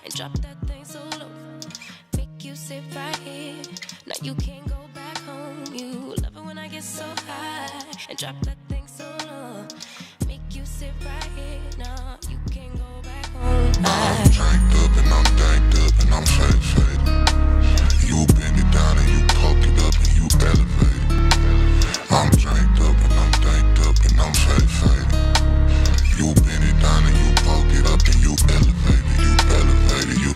and drop that thing so low. Make you sit right here. Now you can't go back home. You love it when I get so high and drop that thing so low. Make you sit right here. Now you can't go back home. I'm jacked up and I'm danked up and I'm faded. You bend it down and you poke it up and you elevate it. I'm jacked up and I'm danked up and I'm faded. You bend it down and you poke it up and you elevate it. You elevate it. You.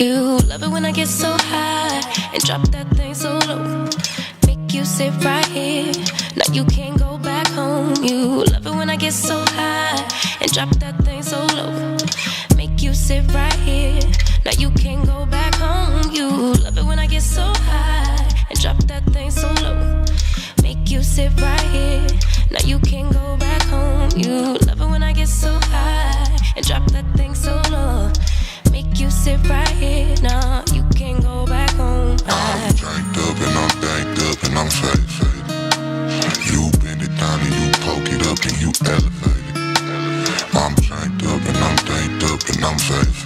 You love it when I get so high and drop that thing so low. Make you sit right here. Now you can't go back home. You love it when I get so high and drop that thing so low. Make you sit right here. Now you can't go back home. You love it when I get so high and drop that thing so low. Make you sit right here. Now you can't go back home. You love it when I get so high and drop that thing so low. Make you sit right here. Now you can't go back home. I'm jacked up and I'm danked up and I'm faded. You bend it down and you poke it up and you elevate it. I'm jacked up and I'm danked up and I'm faded.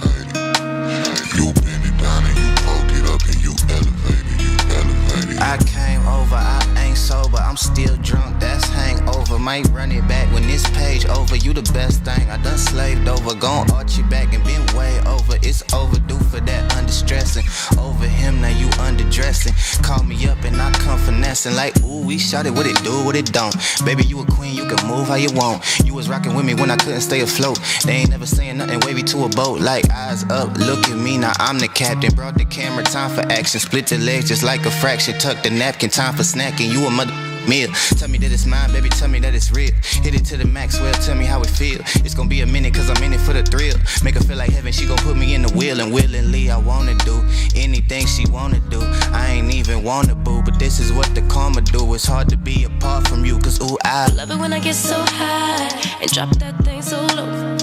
You bend it down and you poke it up and you elevate it. You elevate it. I came over, I ain't sober, I'm still drunk, that's hangover. Might run it back when this page over. You the best thing I done slaved over. Gon' arch you back and been way over. It's overdue for that understressing. Over him, now you underdressing. Call me up and I come finessing. Like, ooh, we shot it, what it do, what it don't. Baby, you a queen, you can move how you want. You was rocking with me when I couldn't stay afloat. They ain't never saying nothing wavy to a boat. Like, eyes up, look at me, now I'm the captain. Brought the camera, time for action. Split the legs just like a fraction. Tuck the napkin, time for snacking. You a mother meal. Tell me that it's mine, baby, tell me that it's real. Hit it to the max, well, tell me how it feel. It's gonna be a minute, cause I'm in it for the thrill. Make her feel like heaven, she gon' put me in the wheel. And willingly, I wanna do anything she wanna do. I ain't even wanna boo, but this is what the karma do. It's hard to be apart from you, cause ooh, I love it when I get so high and drop that thing so low.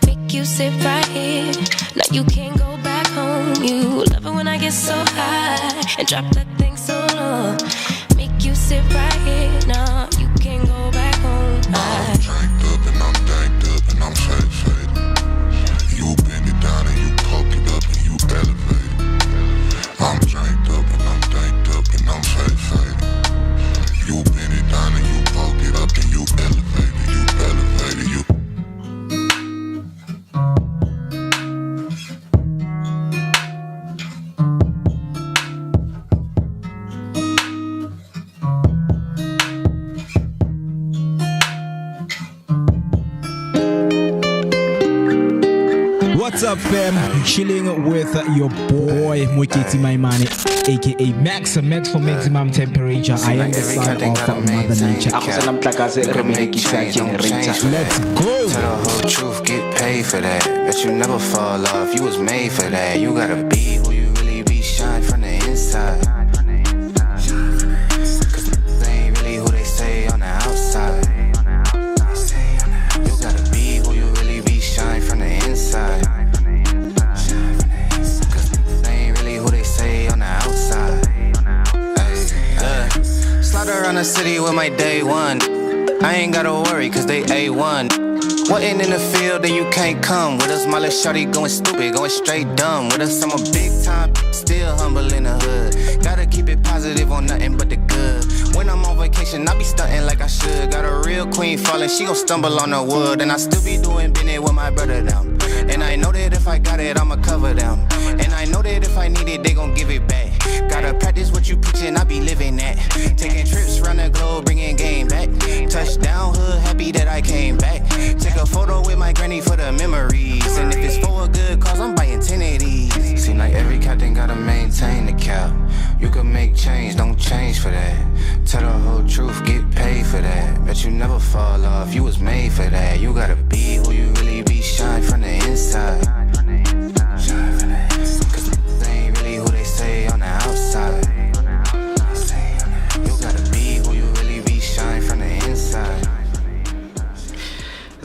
Make you sit right here. Now you can't go back home. You love it when I get so high and drop that thing so low. You sit right here, now you can't go back home. I'm jacked up and I'm danked up and I'm faded. You bend it down and you poke it up and you elevate it. I'm jacked up and I'm danked up and I'm faded. You bend it down and you poke it up and you elevate it. You elevate it. You. What's up, fam? Chilling with your boy Moeketsi, my man, aka Max for maximum temperature. I am the son of Mother Nature. Let's go. Tell the whole truth, get paid for that. Bet you never fall off, you was made for that. You gotta be who you really be, shine from the inside. Cause they ain't really who they say on the outside. You gotta be who you really be, shine from the inside. Around the city with my day one. I ain't gotta worry cause they A1. Wasn't in the field then you can't come. With us my little shawty going stupid, going straight dumb. With us I'm a big time, still humble in the hood. Gotta keep it positive on nothing but the good. When I'm on vacation I be stunting like I should. Got a real queen falling, she gon' stumble on the wood. And I still be doing business with my brother now. And I know that if I got it I'ma cover them. And I know that if I need it they gon' give it back. Gotta practice what you preachin', I be living that. Taking trips round the globe, bringing game back. Touchdown hood, happy that I came back. Take a photo with my granny for the memories. And if it's for a good cause, I'm buying 10 of these. Seem like every captain gotta maintain the cap. You can make change, don't change for that. Tell the whole truth, get paid for that. Bet you never fall off, you was made for that. You gotta be who you really be, shine from the inside.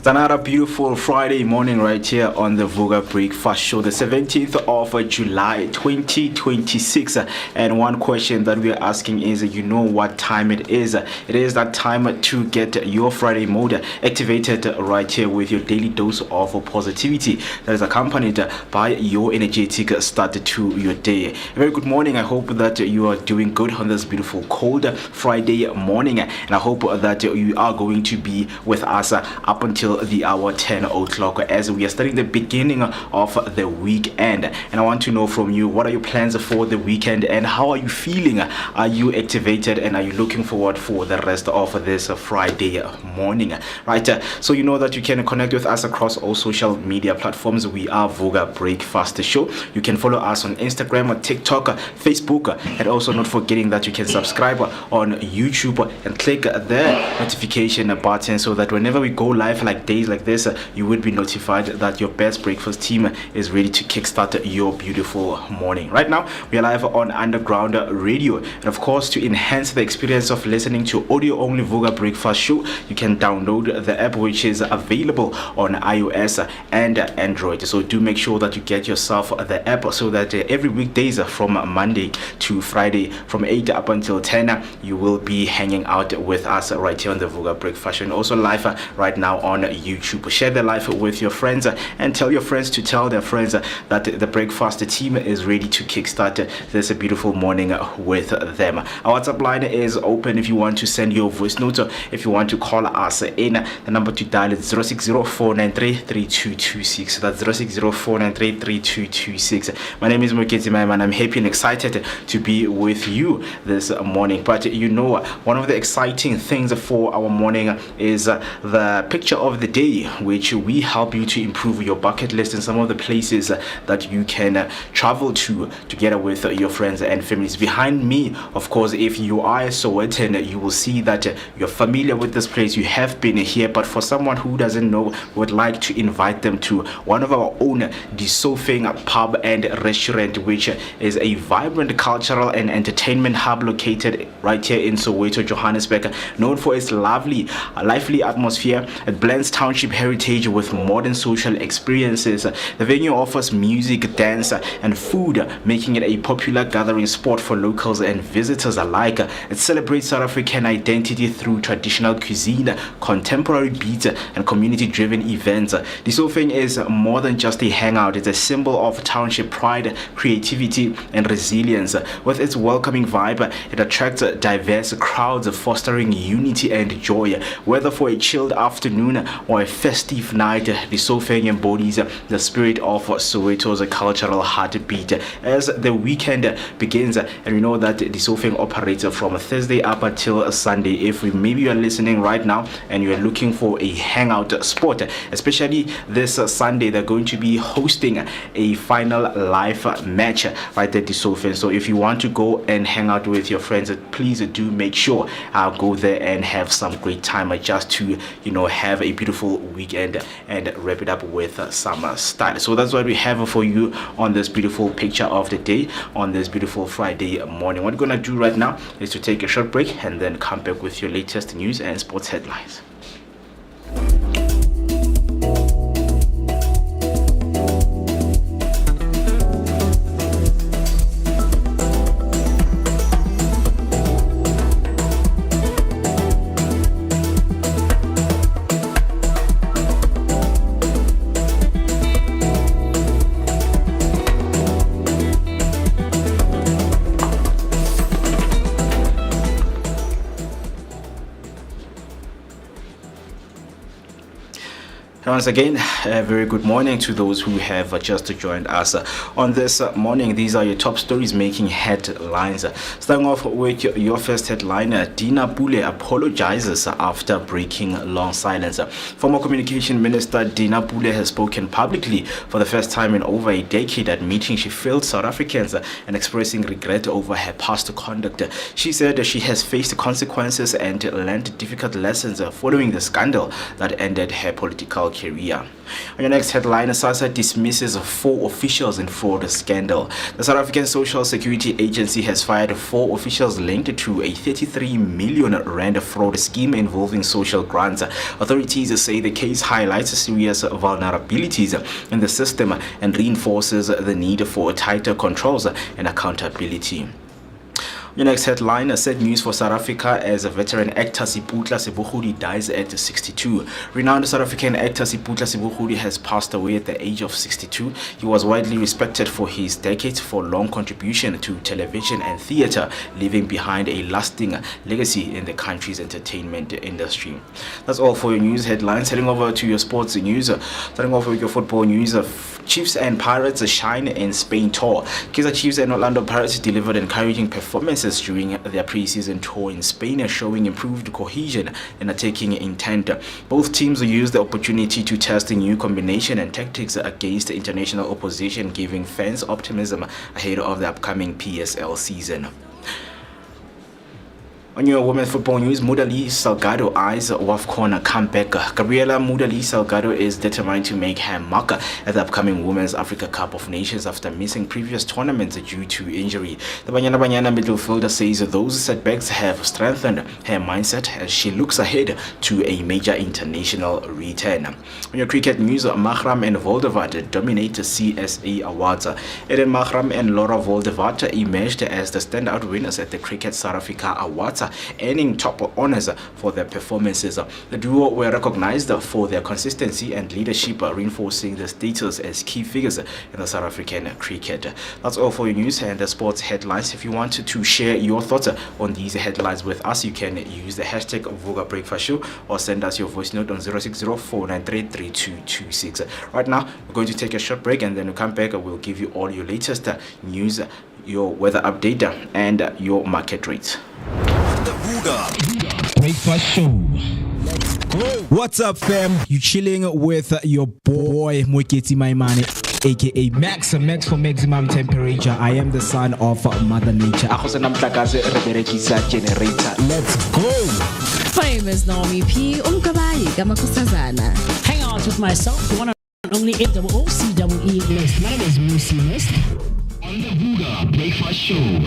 It's another beautiful Friday morning right here on the Vooka Breakfast Show, the 17th of July 2026. And one question that we are asking is, you know what time it is? It is that time to get your Friday mode activated right here with your daily dose of positivity that is accompanied by your energetic start to your day. A very good morning. I hope that you are doing good on this beautiful cold Friday morning, and I hope that you are going to be with us up until the hour 10 o'clock as we are starting the beginning of the weekend. And I want to know from you, what are your plans for the weekend and how are you feeling? Are you activated and are you looking forward for the rest of this Friday morning? Right, so you know that you can connect with us across all social media platforms. We are Vooka Breakfast Show. You can follow us on Instagram, TikTok, Facebook, and also not forgetting that you can subscribe on YouTube and click the notification button so that whenever we go live like days like this, you would be notified that your best breakfast team is ready to kickstart your beautiful morning. Right now we are live on Underground Radio, and of course, to enhance the experience of listening to audio only Vooka Breakfast Show, you can download the app, which is available on iOS and Android. So do make sure that you get yourself the app so that every weekdays from Monday to Friday from 8 up until 10 you will be hanging out with us right here on the Vooka Breakfast Show, and also live right now on YouTube. Share the live with your friends and tell your friends to tell their friends that the breakfast team is ready to kickstart this beautiful morning with them. Our WhatsApp line is open if you want to send your voice note, if you want to call us in. The number to dial is 060-493-3226. That's 060-493-3226. My name is Moeketsi, and I'm happy and excited to be with you this morning. But you know, one of the exciting things for our morning is the picture of the day, which we help you to improve your bucket list and some of the places that you can travel to together with your friends and families. Behind me, of course, if you are a Sowetan, you will see that you're familiar with this place. You have been here, but for someone who doesn't know, we would like to invite them to one of our own Disofeng pub and restaurant, which is a vibrant cultural and entertainment hub located right here in Soweto, Johannesburg, known for its lively atmosphere. It blends township heritage with modern social experiences. The venue offers music, dance, and food, making it a popular gathering spot for locals and visitors alike. It celebrates South African identity through traditional cuisine, contemporary beats, and community-driven events. Disofeng is more than just a hangout. It's a symbol of township pride, creativity, and resilience. With its welcoming vibe, it attracts diverse crowds, fostering unity and joy. Whether for a chilled afternoon or a festive night, Disofeng embodies the spirit of Soweto's cultural heartbeat. As the weekend begins, and we know that Disofeng operates from Thursday up until Sunday. If maybe you are listening right now and you are looking for a hangout spot, especially this Sunday, they're going to be hosting a final live match right at Disofeng. So if you want to go and hang out with your friends, please do make sure go there and have some great time, just to have a beautiful weekend and wrap it up with some style. So that's what we have for you on this beautiful picture of the day on this beautiful Friday morning. What we're gonna do right now is to take a short break and then come back with your latest news and sports headlines. Once again, a very good morning to those who have just joined us on this morning. These are your top stories making headlines. Starting off with your first headline, Dina Pule apologizes after breaking long silence. Former Communication Minister Dina Pule has spoken publicly for the first time in over a decade, admitting she failed South Africans and expressing regret over her past conduct. She said she has faced consequences and learned difficult lessons following the scandal that ended her political career. On your next headline, SASSA dismisses 4 officials in fraud scandal. The South African Social Security Agency has fired 4 officials linked to a 33 million rand fraud scheme involving social grants. Authorities say the case highlights serious vulnerabilities in the system and reinforces the need for tighter controls and accountability. Your next headline, sad news for South Africa as a veteran actor Siputla Sebogodi dies at 62. Renowned South African actor Siputla Sebogodi has passed away at the age of 62. He was widely respected for his decades for long contribution to television and theatre, leaving behind a lasting legacy in the country's entertainment industry. That's all for your news headlines. Heading over to your sports news, starting off with your football news. Chiefs and Pirates shine in Spain tour. Kaizer Chiefs and Orlando Pirates delivered encouraging performances during their preseason tour in Spain, showing improved cohesion and attacking intent. Both teams used the opportunity to test a new combination and tactics against international opposition, giving fans optimism ahead of the upcoming PSL season. On your women's football news, Mudali Salgado eyes WAFCON comeback. Gabriela Mudali Salgado is determined to make her mark at the upcoming Women's Africa Cup of Nations after missing previous tournaments due to injury. The Banyana midfielder says those setbacks have strengthened her mindset as she looks ahead to a major international return. On your cricket news, Mahram and Voldevat dominate CSA awards. Eden Mahram and Laura Voldevat emerged as the standout winners at the Cricket South Africa Awards, earning top honors for their performances. The duo were recognized for their consistency and leadership, reinforcing their status as key figures in the South African cricket. That's all for your news and the sports headlines. If you want to share your thoughts on these headlines with us, you can use the hashtag Vooka Breakfast Show or send us your voice note on 060-493-3226. Right now, we're going to take a short break, and then we'll come back and we'll give you all your latest news, your weather update, and your market rates. The Vooka Breakfast Show. What's up, fam? You chilling with your boy Moeketsi, my man, aka Max for maximum temperature. I am the son of Mother Nature. Let's go. Famous NommyP, Kamakustazana. Hang out with myself, the one and only MOOCEE list. My name is MooCee list. on the Vooka Breakfast Show.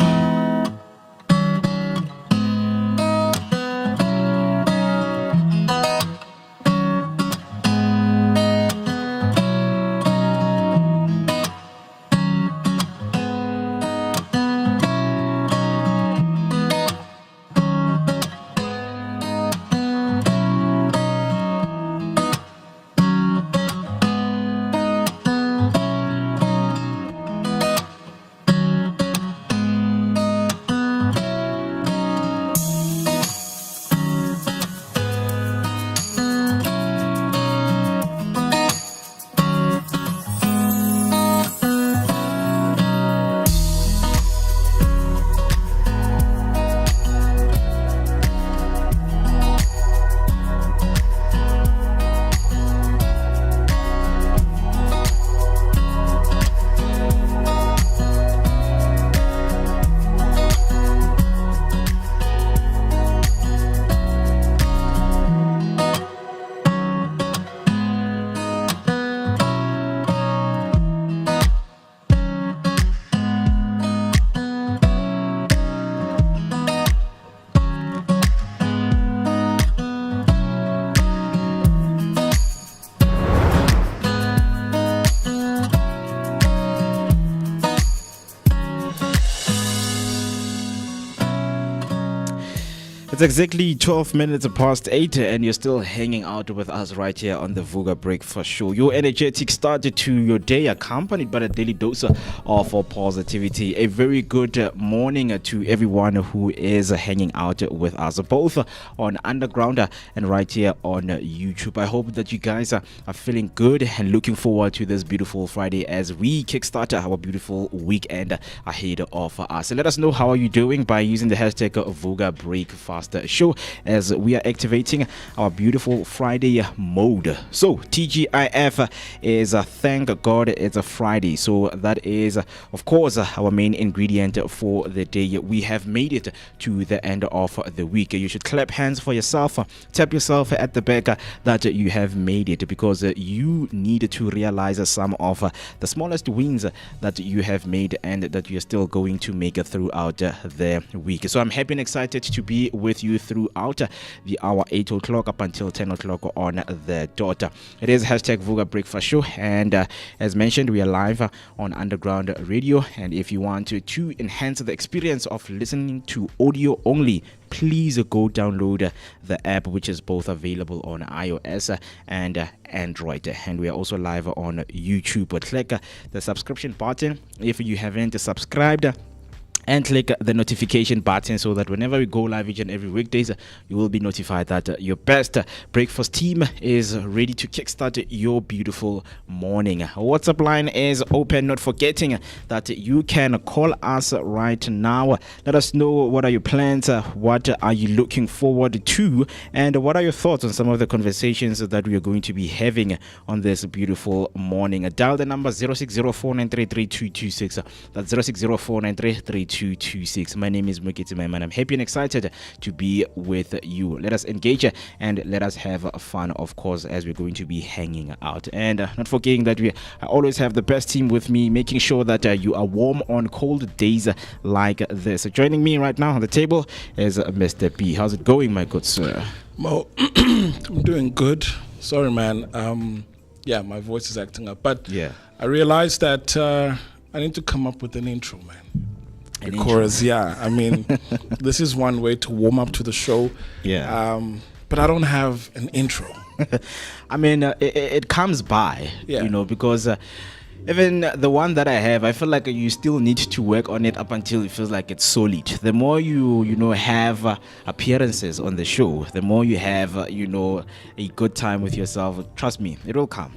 It's exactly 12 minutes past 8 and you're still hanging out with us right here on the Vooka Breakfast Show. Your energetic start to your day, accompanied by a daily dose of positivity. A very good morning to everyone who is hanging out with us, both on Underground and right here on YouTube. I hope that you guys are feeling good and looking forward to this beautiful Friday as we kickstart our beautiful weekend ahead of us. Let us know how are you doing by using the hashtag Vooka Breakfast breakfast show as we are activating our beautiful Friday mode. So TGIF is thank God it's a Friday. So that is of course our main ingredient for the day. We have made it to the end of the week. You should clap hands for yourself, tap yourself at the back that you have made it, because you need to realize some of the smallest wins that you have made and that you're still going to make it throughout the week. So I'm happy and excited to be with you throughout the hour 8 o'clock up until 10 o'clock on the dot. It is hashtag Vooka Breakfast Show, and as mentioned, we are live on Underground Radio. And if you want to enhance the experience of listening to audio only, please go download the app, which is both available on iOS and Android. And we are also live on YouTube. But click the subscription button if you haven't subscribed, and click the notification button so that whenever we go live each and every weekdays, you will be notified that your best breakfast team is ready to kickstart your beautiful morning. WhatsApp line is open, not forgetting that you can call us right now. Let us know what are your plans, what are you looking forward to, and what are your thoughts on some of the conversations that we are going to be having on this beautiful morning. Dial the number 0604933226. That's 0604933226. My name is Moeketsi, my man. I'm happy and excited to be with you. Let us engage and let us have fun, of course, as we're going to be hanging out. And not forgetting that I always have the best team with me, making sure that you are warm on cold days like this. Joining me right now on the table is Mr. P. How's it going, my good sir? Mo, I'm doing good. Sorry, man. My voice is acting up. But I realized that I need to come up with an intro, man. Because this is one way to warm up to the show. But I don't have an intro. It comes by, because even the one that I have, I feel like you still need to work on it up until it feels like it's solid. The more you have appearances on the show, the more you have a good time with yourself. Trust me, it will come.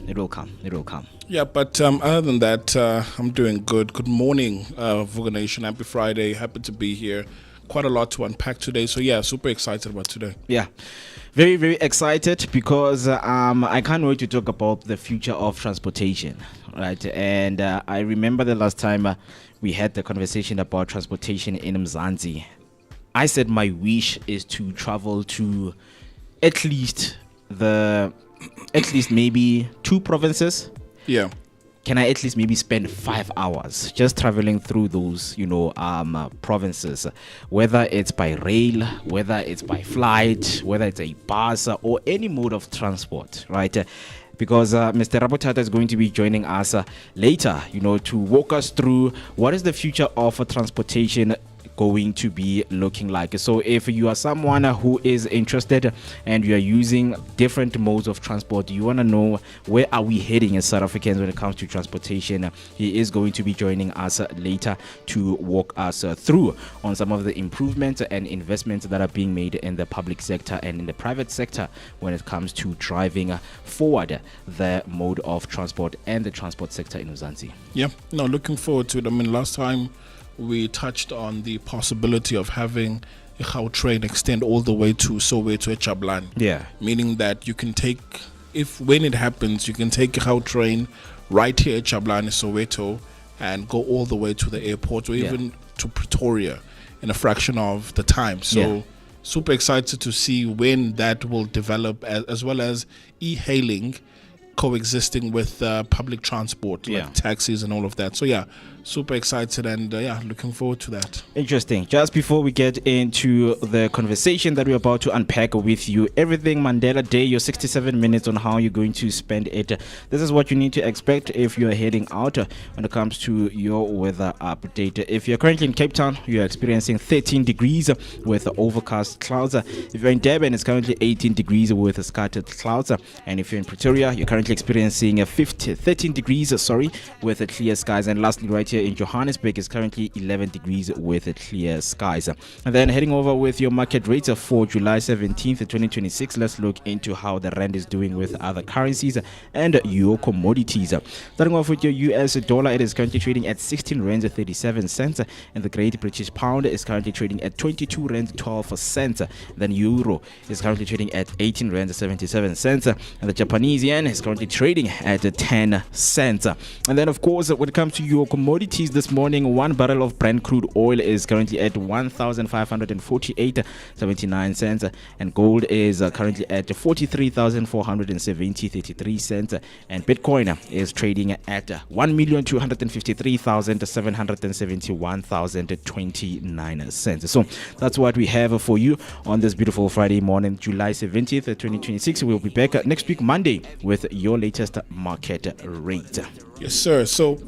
Yeah, but other than that, I'm doing good. Good morning, Vooka Nation. Happy Friday. Happy to be here. Quite a lot to unpack today. So super excited about today. Yeah. Very, very excited because I can't wait to talk about the future of transportation, right? And I remember the last time we had the conversation about transportation in Mzansi. I said my wish is to travel to at least maybe 2 provinces. Yeah. Can I at least maybe spend 5 hours just traveling through those, provinces, whether it's by rail, whether it's by flight, whether it's a bus or any mode of transport, right? Because Mr. Rabothata is going to be joining us later, to walk us through what is the future of transportation going to be looking like. So if you are someone who is interested and you are using different modes of transport, you want to know where are we heading as South Africans when it comes to transportation, he is going to be joining us later to walk us through on some of the improvements and investments that are being made in the public sector and in the private sector when it comes to driving forward the mode of transport and the transport sector in Mzansi. Looking forward to it. Last time we touched on the possibility of having a Gau train extend all the way to Soweto Echablan. Yeah. Meaning that you can when it happens, you can take a Gau train right here at Echablan, Soweto, and go all the way to the airport or even to Pretoria in a fraction of the time. So super excited to see when that will develop, as well as e-hailing coexisting with public transport, like taxis and all of that. So super excited and looking forward to that. Interesting. Just before we get into the conversation that we're about to unpack with you, everything Mandela Day, your 67 minutes on how you're going to spend it. This is what you need to expect if you're heading out when it comes to your weather update. If you're currently in Cape Town, you're experiencing 13 degrees with overcast clouds. If you're in Durban, it's currently 18 degrees with scattered clouds. And if you're in Pretoria, you're currently experiencing 13 degrees with clear skies. And lastly, right here temperature in Johannesburg is currently 11 degrees with clear skies. And then heading over with your market rates for July 17th, 2026, let's look into how the rand is doing with other currencies and your commodities. Starting off with your US dollar, it is currently trading at 16 rand 37 cents, and the Great British Pound is currently trading at 22 rand 12 cents. Then euro is currently trading at 18 rand 77 cents, and the Japanese yen is currently trading at 10 cents. And then, of course, when it comes to your commodities this morning, 1 barrel of Brent crude oil is currently at 1,548.79 cents, and gold is currently at 43,470.33 cents, and Bitcoin is trading at 1,253,771,029 cents. So that's what we have for you on this beautiful Friday morning, July 17th, 2026. We'll be back next week, Monday, with your latest market rate. Yes, sir. So,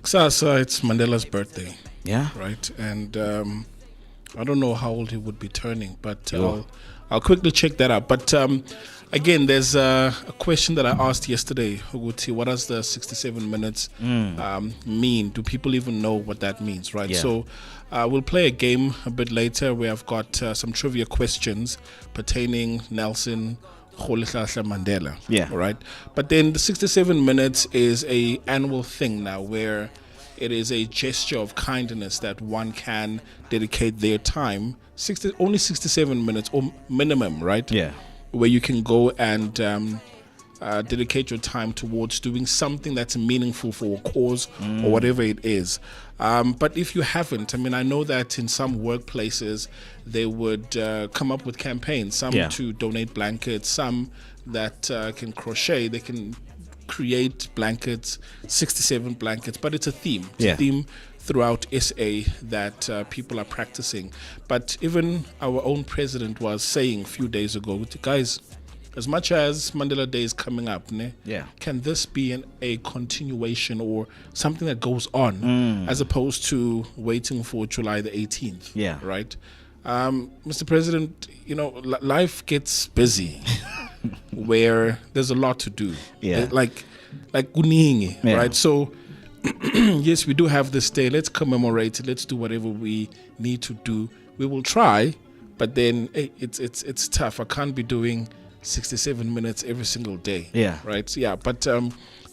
Kusasa, it's Mandela's birthday. Yeah. Right? And I don't know how old he would be turning, but I'll quickly check that out. But again, there's a question that I asked yesterday, Huguti. What does the 67 minutes mean? Do people even know what that means, right? Yeah. So we'll play a game a bit later where I've got some trivia questions pertaining Nelson Mandela. Yeah. All right. But then the 67 minutes is a annual thing now where it is a gesture of kindness that one can dedicate their time, only 67 minutes or minimum, right? Yeah. Where you can go and dedicate your time towards doing something that's meaningful for a cause or whatever it is. But if you haven't, I mean, I know that in some workplaces they would come up with campaigns, some to donate blankets, some that can crochet, they can create blankets, 67 blankets, but it's a theme. It's a theme throughout SA that people are practicing. But even our own president was saying a few days ago, guys, as much as Mandela Day is coming up, can this be a continuation or something that goes on as opposed to waiting for July the 18th? Yeah. Right? Mr. President, you know, life gets busy where there's a lot to do. Yeah. Like kuningi, right? So yes, we do have this day. Let's commemorate it. Let's do whatever we need to do. We will try, but then it's tough. I can't be doing 67 minutes every single day. Yeah. Right? Yeah, but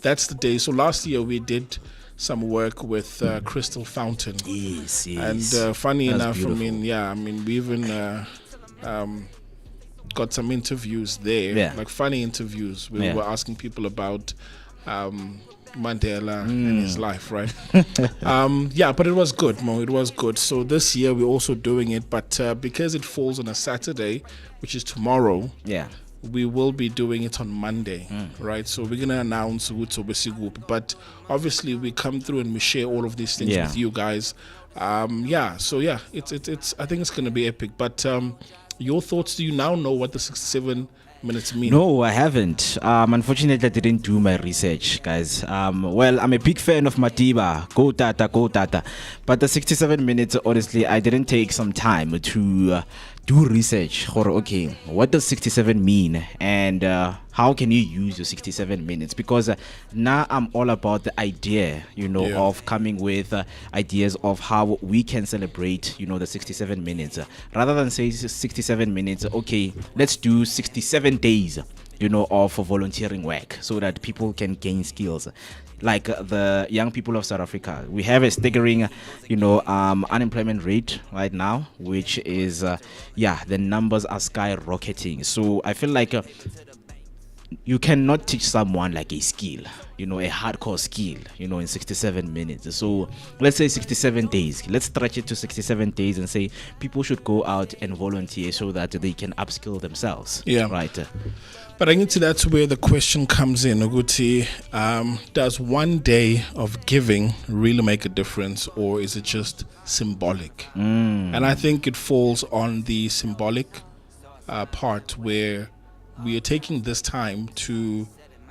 that's the day. So last year we did some work with Crystal Fountain. Yes. And funny That's enough, beautiful. I mean, we even got some interviews there, like funny interviews. We were asking people about Mandela and his life, right? But it was good, Mo. It was good. So this year we're also doing it, but because it falls on a Saturday, which is tomorrow, we will be doing it on Monday, right? So we're gonna announce Utso, but obviously we come through and we share all of these things with you guys. It's I think it's gonna be epic. But your thoughts? Do you now know what the 67 minutes mean? No, I haven't. Unfortunately, I didn't do my research, guys. Well, I'm a big fan of Matiba. Go Tata. But the 67 minutes, honestly, I didn't take some time to do research. Okay, what does 67 mean? And how can you use your 67 minutes? Because now I'm all about the idea, of coming with ideas of how we can celebrate, the 67 minutes. Rather than say 67 minutes, okay, let's do 67 days, of volunteering work so that people can gain skills. Like the young people of South Africa, we have a staggering, unemployment rate right now, which is, the numbers are skyrocketing. So I feel like you cannot teach someone like a skill, a hardcore skill, in 67 minutes. So let's say 67 days. Let's stretch it to 67 days and say people should go out and volunteer so that they can upskill themselves. Yeah. Right. But I think that's where the question comes in, Oguti. Does one day of giving really make a difference, or is it just symbolic? And I think it falls on the symbolic part where we are taking this time to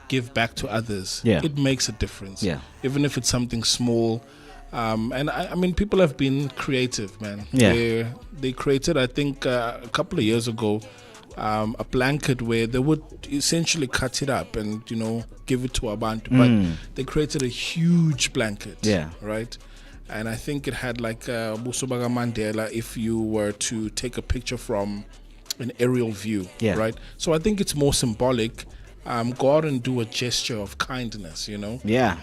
give back to others. It makes a difference. Even if it's something small. And I mean, people have been creative, man. They created, I think, a couple of years ago, a blanket where they would essentially cut it up and give it to abantu, but they created a huge blanket. Yeah. Right. And I think it had like Busobaga Mandela if you were to take a picture from an aerial view. Yeah. Right. So I think it's more symbolic. Go out and do a gesture of kindness. Yeah.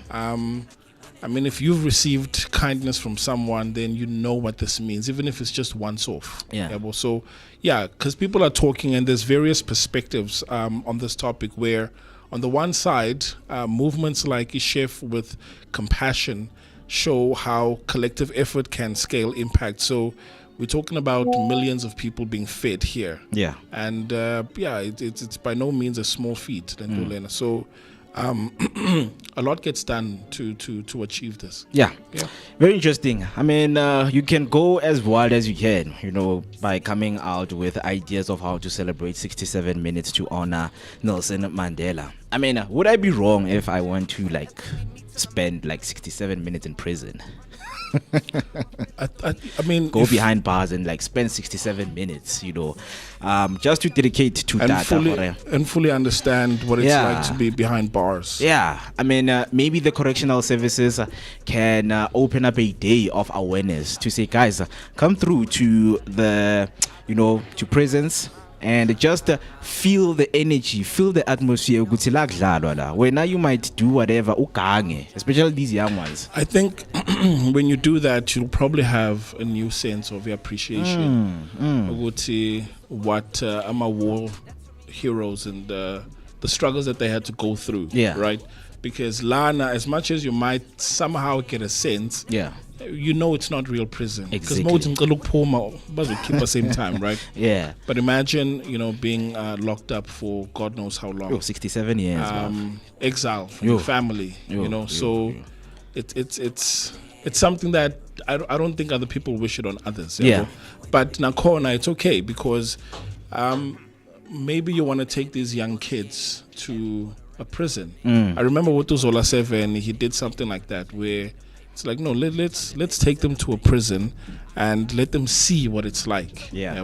I mean, if you've received kindness from someone, then you know what this means, even if it's just once off. Yeah. So, because people are talking, and there's various perspectives on this topic where, on the one side, movements like Ishef with compassion show how collective effort can scale impact. So we're talking about millions of people being fed here. Yeah. And, it's by no means a small feat. So... a lot gets done to achieve this. Yeah, very interesting. I mean, you can go as wild as you can, by coming out with ideas of how to celebrate 67 minutes to honor Nelson Mandela. I mean, would I be wrong if I want to spend 67 minutes in prison? I mean, go behind bars and spend 67 minutes, just to dedicate to that and fully understand what it's like to be behind bars. Yeah, I mean, maybe the correctional services can open up a day of awareness to say, guys, come through to the, to prisons. And just feel the energy, feel the atmosphere. Where now you might do whatever, especially these young ones. I think when you do that, you'll probably have a new sense of appreciation. What our war heroes and the struggles that they had to go through. Yeah. Right? Because Lana, as much as you might somehow get a sense, it's not real prison. Because most look poor, but we keep the same time, right? Yeah. But imagine, being locked up for God knows how long. 67 years. Exile from your family. It's something that I don't think other people wish it on others. Yeah. But Nakona, it's okay because maybe you want to take these young kids to a prison. I remember with Zola 7, he did something like that where it's like, no, let's take them to a prison and let them see what it's like. Yeah.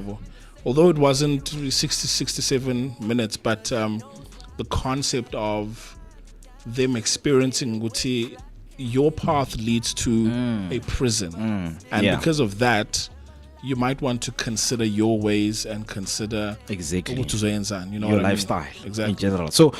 Although it wasn't 67 minutes, but the concept of them experiencing Guti, your path leads to a prison. And because of that, you might want to consider your ways and consider your lifestyle exactly. in general. So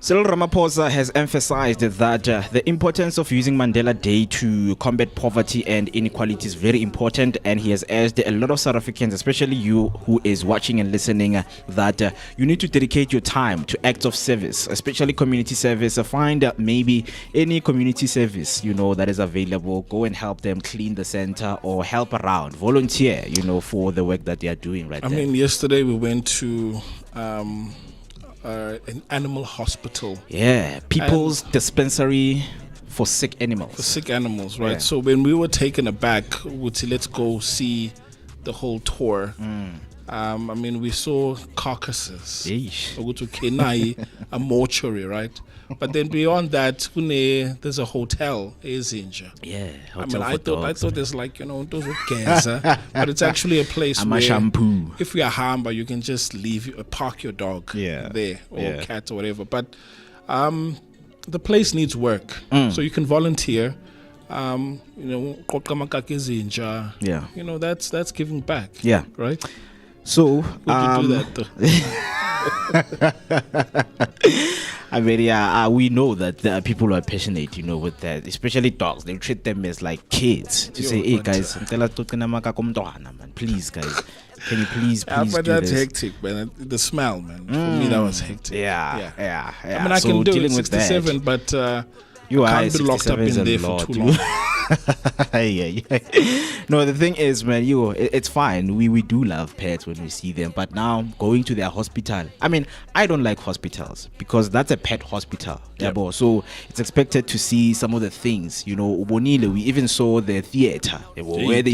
Cyril Ramaphosa has emphasized that the importance of using Mandela Day to combat poverty and inequality is very important, and he has urged a lot of South Africans, especially you who is watching and listening, that you need to dedicate your time to acts of service, especially community service. Find maybe any community service that is available. Go and help them clean the center or help around, volunteer for the work that they are doing right I mean, yesterday we went to an animal hospital. Yeah, people's dispensary for sick animals. For sick animals, right? Yeah. So when we were taken aback, let's go see the whole tour. I mean, we saw carcasses. A mortuary, right? But then beyond that, there's a hotel, Ezinja. Yeah, I mean, I thought there's those with cancer, but it's actually a place where shampoo. If you're Hamba, you can just park your dog there or cat or whatever. But the place needs work, so you can volunteer. That's giving back. Yeah, right. So we can do that though. I mean, we know that people are passionate, with that, especially dogs. They treat them as like kids to say, hey guys, please guys, can you please but do that's this? hectic, man. The smell, man. For me, that was hectic. Yeah. I mean, I can do it 67, but you can't be locked up in there for too long. No, the thing is, man, it's fine. We do love pets when we see them, but now going to their hospital. I mean, I don't like hospitals because that's a pet hospital. Yep. So it's expected to see some of the things. Bonile, we even saw the theater where they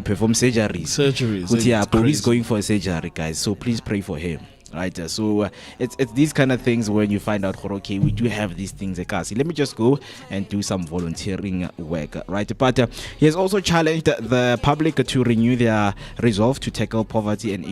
perform surgeries. Surgeries. But yeah, Bobby's going for a surgery, guys. So please pray for him. Right, so it's these kind of things when you find out, okay, we do have these things. Let me just go and do some volunteering work, right? But he has also challenged the public to renew their resolve to tackle poverty and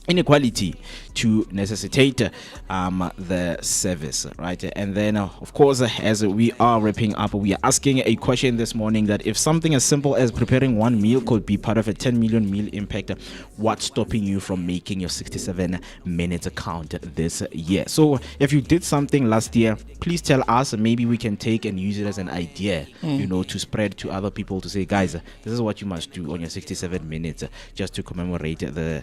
inequality to necessitate the service, right? And then of course, as we are wrapping up, we are asking a question this morning that if something as simple as preparing one meal could be part of a 10 million meal impact, what's stopping you from making your 67 minutes count this year? So if you did something last year, please tell us. Maybe we can take and use it as an idea, to spread to other people, to say, guys, this is what you must do on your 67 minutes just to commemorate the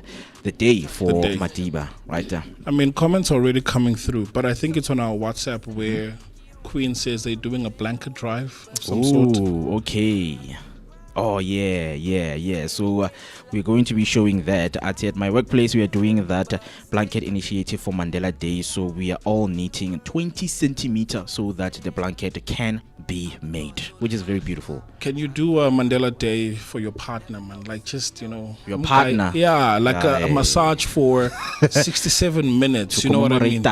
day for Matiba, right? I mean, comments are already coming through, but I think it's on our WhatsApp where Queen says they're doing a blanket drive of some sort. Okay. Oh, yeah. So we're going to be showing that at my workplace. We are doing that blanket initiative for Mandela Day. So we are all knitting 20 centimeters so that the blanket can be made, which is very beautiful. Can you do a Mandela Day for your partner, man? Like just, your partner. A massage for 67 minutes. You know what I mean?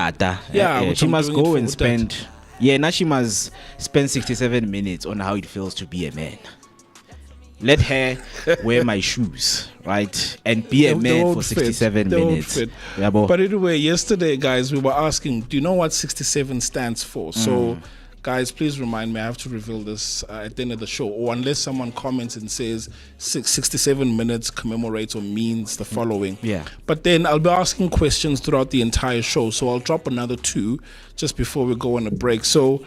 She must go and spend. Now she must spend 67 minutes on how it feels to be a man. Let her wear my shoes, right? And be a man for 67 minutes. But anyway, yesterday, guys, we were asking, do you know what 67 stands for? So, guys, please remind me. I have to reveal this at the end of the show. Or unless someone comments and says 67 minutes commemorates or means the following. Yeah. But then I'll be asking questions throughout the entire show. So I'll drop another 2 just before we go on a break. So,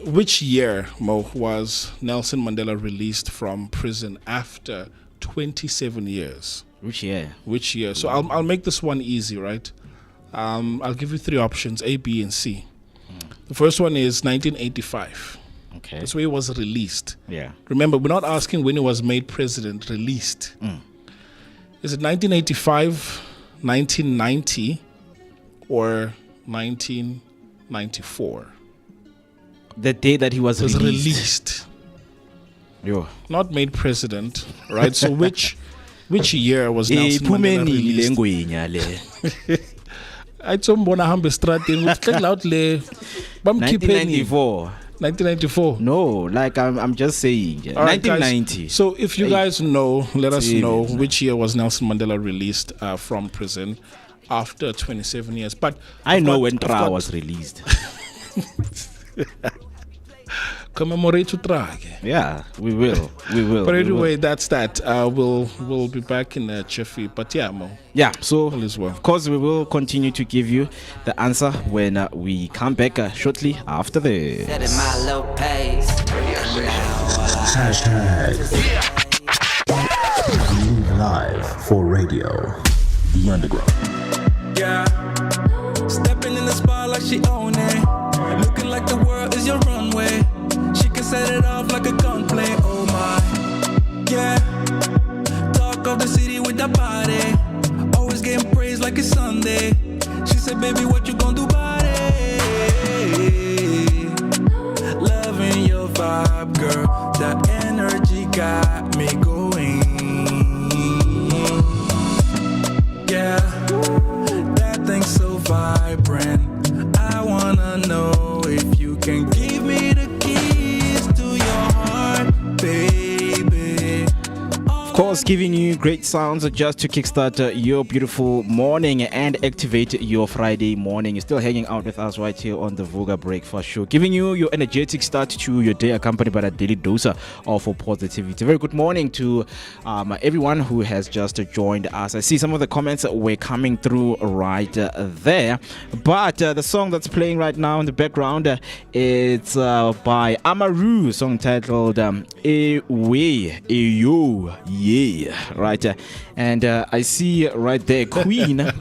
which year, Mo, was Nelson Mandela released from prison after 27 years? Which year? So I'll make this one easy, right? I'll give you 3 options, A, B, and C. The first one is 1985. Okay. That's where he was released. Yeah. Remember, we're not asking when he was made president, released. Is it 1985, 1990, or 1994? The day that he was released. Not made president, right? So which year was Nelson Mandela released? I told him hambe strateng loud le 1994. No, like I'm just saying 1990. Guys, so if you guys know, let us know which year was Nelson Mandela released from prison after 27 years. But I know when Tra was released. Commemorate to Prague. Yeah, we will. But anyway, that's that. We'll be back in Chiffy. But Mo. Yeah, so all is well. Of course, we will continue to give you the answer when we come back shortly after this. Live for radio. The Underground. Yeah. Stepping in the spot like she own it. Looking like the world is your runway. She can set it off like a gunplay. Oh my. Yeah. Talk of the city with that body. Always getting praised like it's Sunday. She said, baby, what you gonna do about it? Loving your vibe, girl. That energy got me going. Yeah. That thing's so vibrant. I wanna know if you can give me the keys to your heart, baby. Of course, giving you great sounds just to kickstart your beautiful morning and activate your Friday morning. You're still hanging out with us right here on the Vooka Breakfast Show, giving you your energetic start to your day, accompanied by a daily dose of positivity. Very good morning to everyone who has just joined us. I see some of the comments were coming through right there, but the song that's playing right now in the background, it's by Amaru, song titled Ewe Eyo. Yeah, right. And I see right there Queen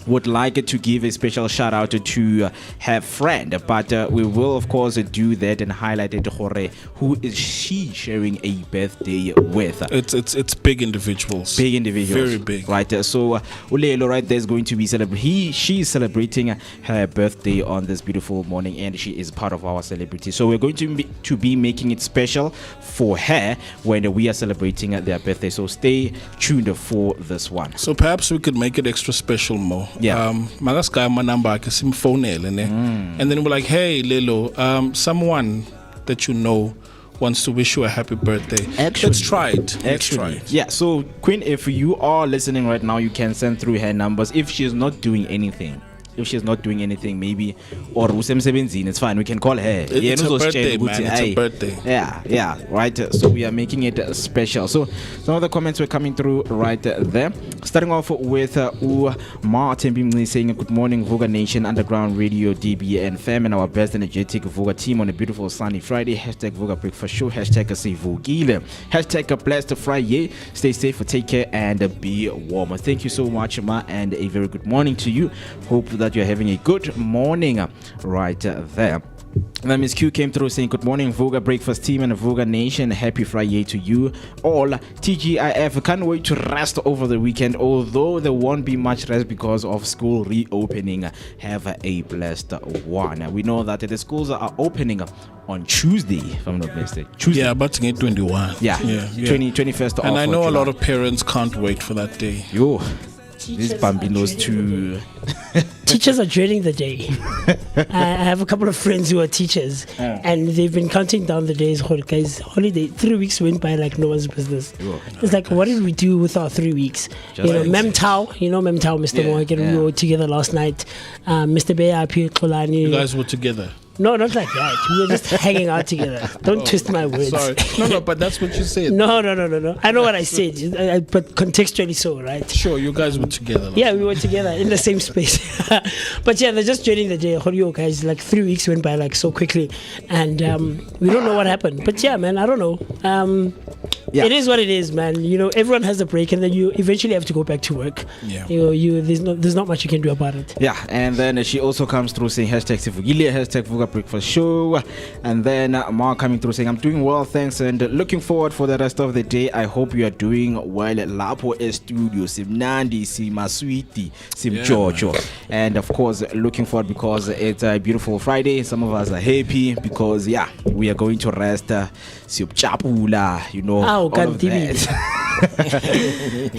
would like to give a special shout out to her friend, but we will of course do that and highlight it. Who is she sharing a birthday with? It's big individuals. Big individuals. Very big. Right. So Ulelo right there is going to be she is celebrating her birthday on this beautiful morning, and she is part of our celebrity. So we're going to be making it special for her when we are celebrating their birthday. So stay tuned for this one. So perhaps we could make it extra special more. Yeah. Magaska my number I can sim phone and then we're like, hey Lelo, someone that you know wants to wish you a happy birthday. Let's try it. Let's try it. Yeah, so Queen, if you are listening right now, you can send through her numbers. If she's not doing anything, maybe, or it's fine, we can call her. It's her birthday, man. It's her birthday. Yeah, right. So we are making it special. So some of the comments were coming through right there. Starting off with Martin Bimley saying, good morning, Vooka Nation, Underground Radio, DB and fam, and our best energetic Vooka team on a beautiful sunny Friday. Hashtag Vooka Breakfast Show. Hashtag Say Vogile. Hashtag a blessed Friday. Stay safe, take care, and be warm. Thank you so much, Ma, and a very good morning to you. Hope that you're having a good morning right there. And then Miss Q came through saying, good morning, Vooka Breakfast team and Vooka Nation. Happy Friday to you all. TGIF, can't wait to rest over the weekend, although there won't be much rest because of school reopening. Have a blessed one. We know that the schools are opening on Tuesday, if I'm not mistaken. Tuesday. Yeah, but 21. Yeah. 21st. And I know July. a lot of parents can't wait for that day. Yo. These bambinos too. Teachers are dreading the day. I have a couple of friends who are teachers, and they've been counting down the days. Guys, holiday 3 weeks went by like no one's business. It's like, what did we do with our 3 weeks? Mem Tao, Mr. Moeketsi, we were together last night. Mr. Bea, Kolani. You guys were together. No, not like that. We were just hanging out together. Don't twist my words. Sorry. No, but that's what you said. No. I know what I said, but contextually so, right? Sure, you guys were together. Yeah, we were together in the same space. But yeah, they're just dreading the day. Guys, like 3 weeks went by like so quickly, and we don't know what happened. But yeah, man, I don't know. It is what it is, man. Everyone has a break, and then you eventually have to go back to work. Yeah. There's not much you can do about it. Yeah, and then she also comes through saying hashtag Sifugilia, hashtag Vooka Breakfast Show, and then Mark coming through saying, I'm doing well, thanks, and looking forward for the rest of the day. I hope you are doing well. Lapo Studio, Simnandi, Simaswiti, Simjojo, and of course looking forward because it's a beautiful Friday. Some of us are happy because we are going to rest. Siupchapula, all of that.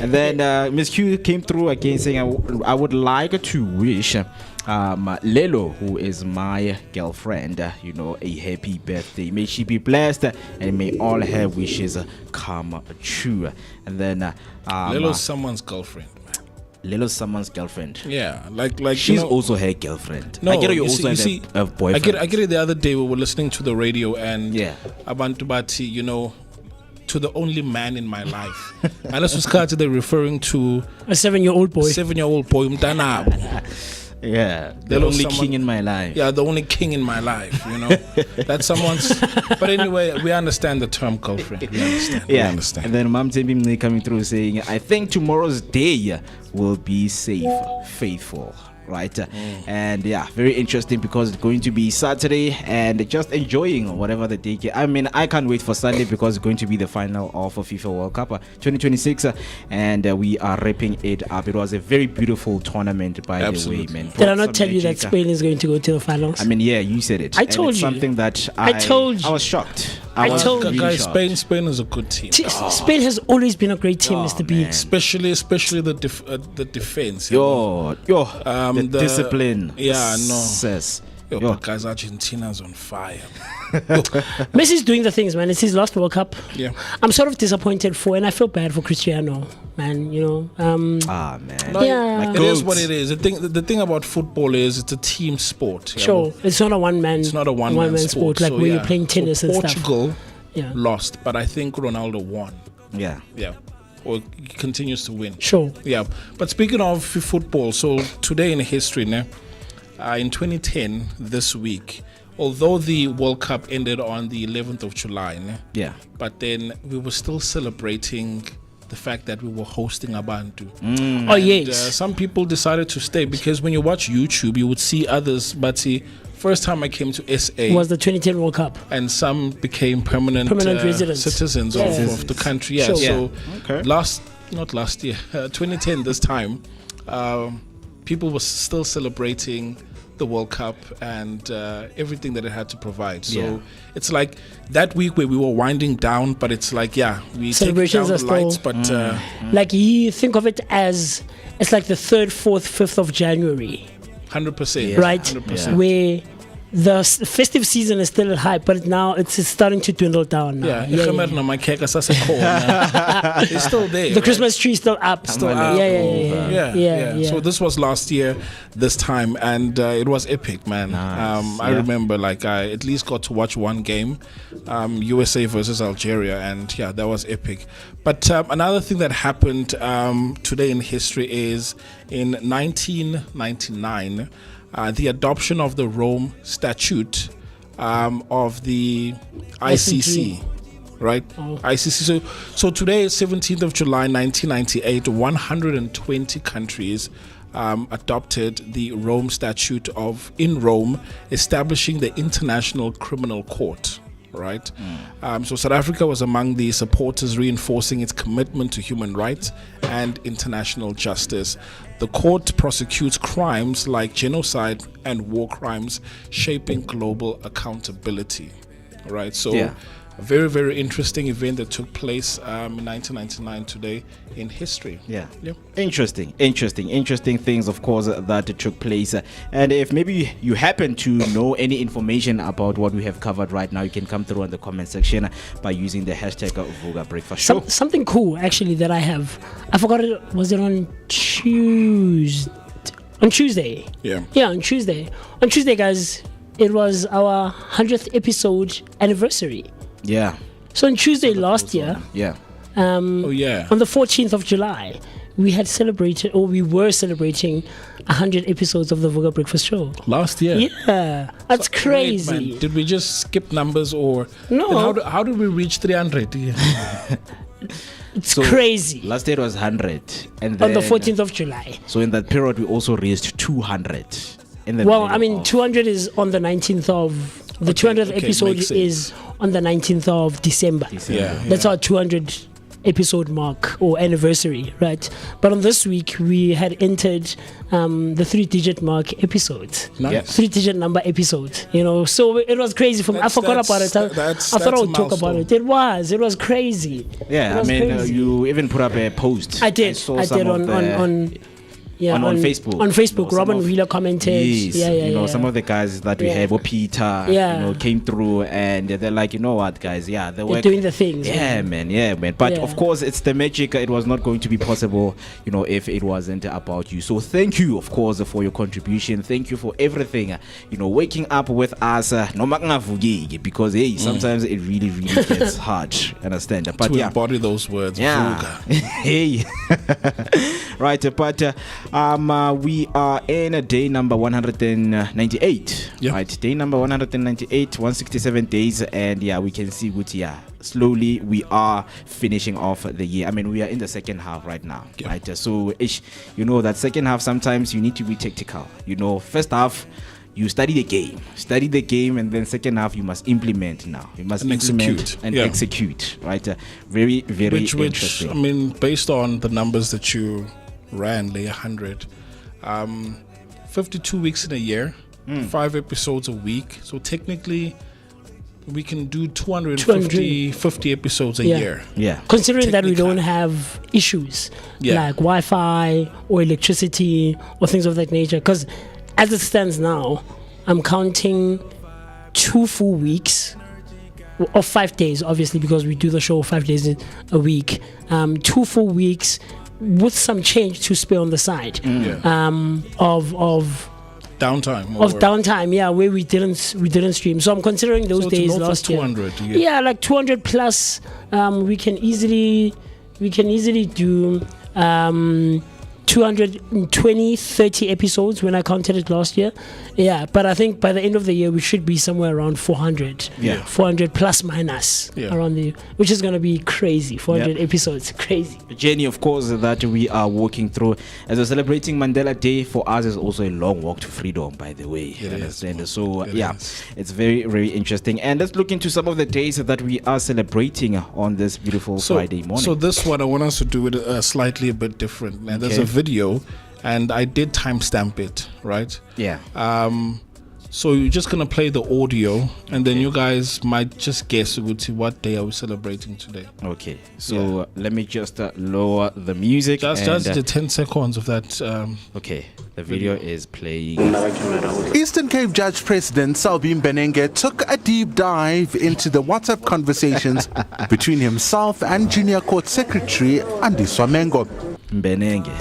And then Miss Q came through again saying, I would like to wish Lelo, who is my girlfriend, a happy birthday. May she be blessed and may all her wishes come true. And then Lelo's someone's girlfriend. Lelo's someone's girlfriend. Yeah, like she's also her girlfriend. No, I get you also have a boyfriend. I get it. The other day we were listening to the radio and Abantu Bati, to the only man in my life. And this was they're referring to a 7-year-old boy. 7-year-old boy. Yeah, the only king in my life. Yeah, the only king in my life, That's someone's. But anyway, we understand the term girlfriend. We understand. And then Mam Tembimle coming through saying, I think tomorrow's day will be safe, faithful. Right, and very interesting because it's going to be Saturday and just enjoying whatever the day. I mean, I can't wait for Sunday because it's going to be the final of FIFA World Cup 2026, and we are wrapping it up. It was a very beautiful tournament, by the way, man. Did I not tell you that Spain is going to go to the finals? I mean, you said it. I told you something that I told you. I was shocked. I told you, guys. Spain is a good team. Spain has always been a great team, Mr. B. Especially the defense. The discipline. Says. But guys, Argentina's on fire. Messi's doing the things, man. It's his last World Cup. Yeah. I'm sort of disappointed and I feel bad for Cristiano, man. Man. It is what it is. The thing about football is it's a team sport. Sure, it's not a one-man. It's not a one-man sport like when you're playing tennis and Portugal stuff. lost, but I think Ronaldo won. Yeah. Or he continues to win. Sure. Yeah. But speaking of football, so today in history, in 2010, this week, although the World Cup ended on the 11th of July, yeah, but then we were still celebrating the fact that we were hosting Abantu. Oh, yes. Some people decided to stay because when you watch YouTube, you would see others. But see, first time I came to SA was the 2010 World Cup, and some became permanent residents, citizens of the country. Yeah, sure. so Okay. not last year, 2010 this time, people were still celebrating the World Cup and everything that it had to provide. So it's like that week where we were winding down, but it's like, we celebrations take down the are lights, still, but like you think of it as it's like the 3rd, 4th, 5th of January, 100%, right? 100%. Where the festive season is still high, but now it's starting to dwindle down. Now. It's still there. The Christmas tree is still up. Yeah. So this was last year, this time, and it was epic, man. Nice. I remember, like, I at least got to watch one game, USA versus Algeria, and that was epic. But another thing that happened today in history is in 1999. The adoption of the Rome Statute of the ICC, right? ICC. So today, 17th of July, 1998, 120 countries adopted the Rome Statute in Rome, establishing the International Criminal Court. Right, so South Africa was among the supporters, reinforcing its commitment to human rights and international justice. The court prosecutes crimes like genocide and war crimes, shaping global accountability. Right, so a very, very interesting event that took place in 1999 today in history. Interesting things, of course, that took place. And if maybe you happen to know any information about what we have covered right now, you can come through on the comment section by using the hashtag Vooka Breakfast Show. Something cool, actually, that I have. I forgot it. Was it on Tuesday? On Tuesday. Yeah, on Tuesday. On Tuesday, guys, it was our 100th episode anniversary. Yeah. So on Tuesday last year, on the 14th of July, we were celebrating 100 episodes of the Vooka Breakfast Show. Last year? Yeah. That's crazy. Wait, man, did we just skip numbers or... No. How did we reach 300? It's crazy. Last year was 100. And then, on the 14th of July. So in that period, we also raised 200. 200 is on the 19th of... The 200th episode is on the 19th of December. That's our 200 episode mark or anniversary, right? But on this week, we had entered the 3-digit mark episode. Nice. 3-digit number episode, So it was crazy for me. I forgot about it. I thought I would talk about it. It was crazy. Yeah, crazy. You even put up a post. I did on Facebook. On Facebook, Robin Wheeler commented. Yes, some of the guys that we have, Peter, came through, and they're like, you know what, guys, they're doing the things. Yeah, man. But of course, it's the magic. It was not going to be possible, if it wasn't about you. So thank you, of course, for your contribution. Thank you for everything. Waking up with us, because sometimes it really, really gets hard. Understand? But to embody those words. Hey. Right, but we are in day number 198. Right, day number 198, 167 days, and we can see what slowly we are finishing off the year. We are in the second half right now. Right, so that second half sometimes you need to be tactical. First half you study the game, and then second half you must implement now. You must implement and execute. Right, very, very interesting. Based on the numbers that you ran, 100, 52 weeks in a year, 5 episodes a week. So technically, we can do 250 episodes a year. Yeah. Considering that we don't have issues like Wi-Fi or electricity or things of that nature. Because as it stands now, I'm counting 2 full weeks or 5 days, obviously, because we do the show 5 days a week. 2 full weeks with some change to spare on the side of downtime, where we didn't stream. So I'm considering those days last 200, year. Like 200 plus. We can easily do 220, 30 episodes when I counted it last year. Yeah, but I think by the end of the year we should be somewhere around 400. Yeah. 400 plus minus around the, which is going to be crazy. 400 episodes, crazy. The journey, of course, that we are walking through as we're celebrating Mandela Day for us is also a long walk to freedom, by the way. You understand? So it's very, very interesting. And let's look into some of the days that we are celebrating on this beautiful Friday morning. So this one, I want us to do it slightly a bit different. Now, there's a video, and I did timestamp it, right? Yeah. So you're just gonna play the audio, and then you guys might just guess what day are we celebrating today. Okay. So let me just lower the music. Just the 10 seconds of that. Okay. The video is playing. Eastern Cape Judge President Salvin Benenge took a deep dive into the WhatsApp conversations between himself and Junior Court Secretary Andy Swamengo. Benenge.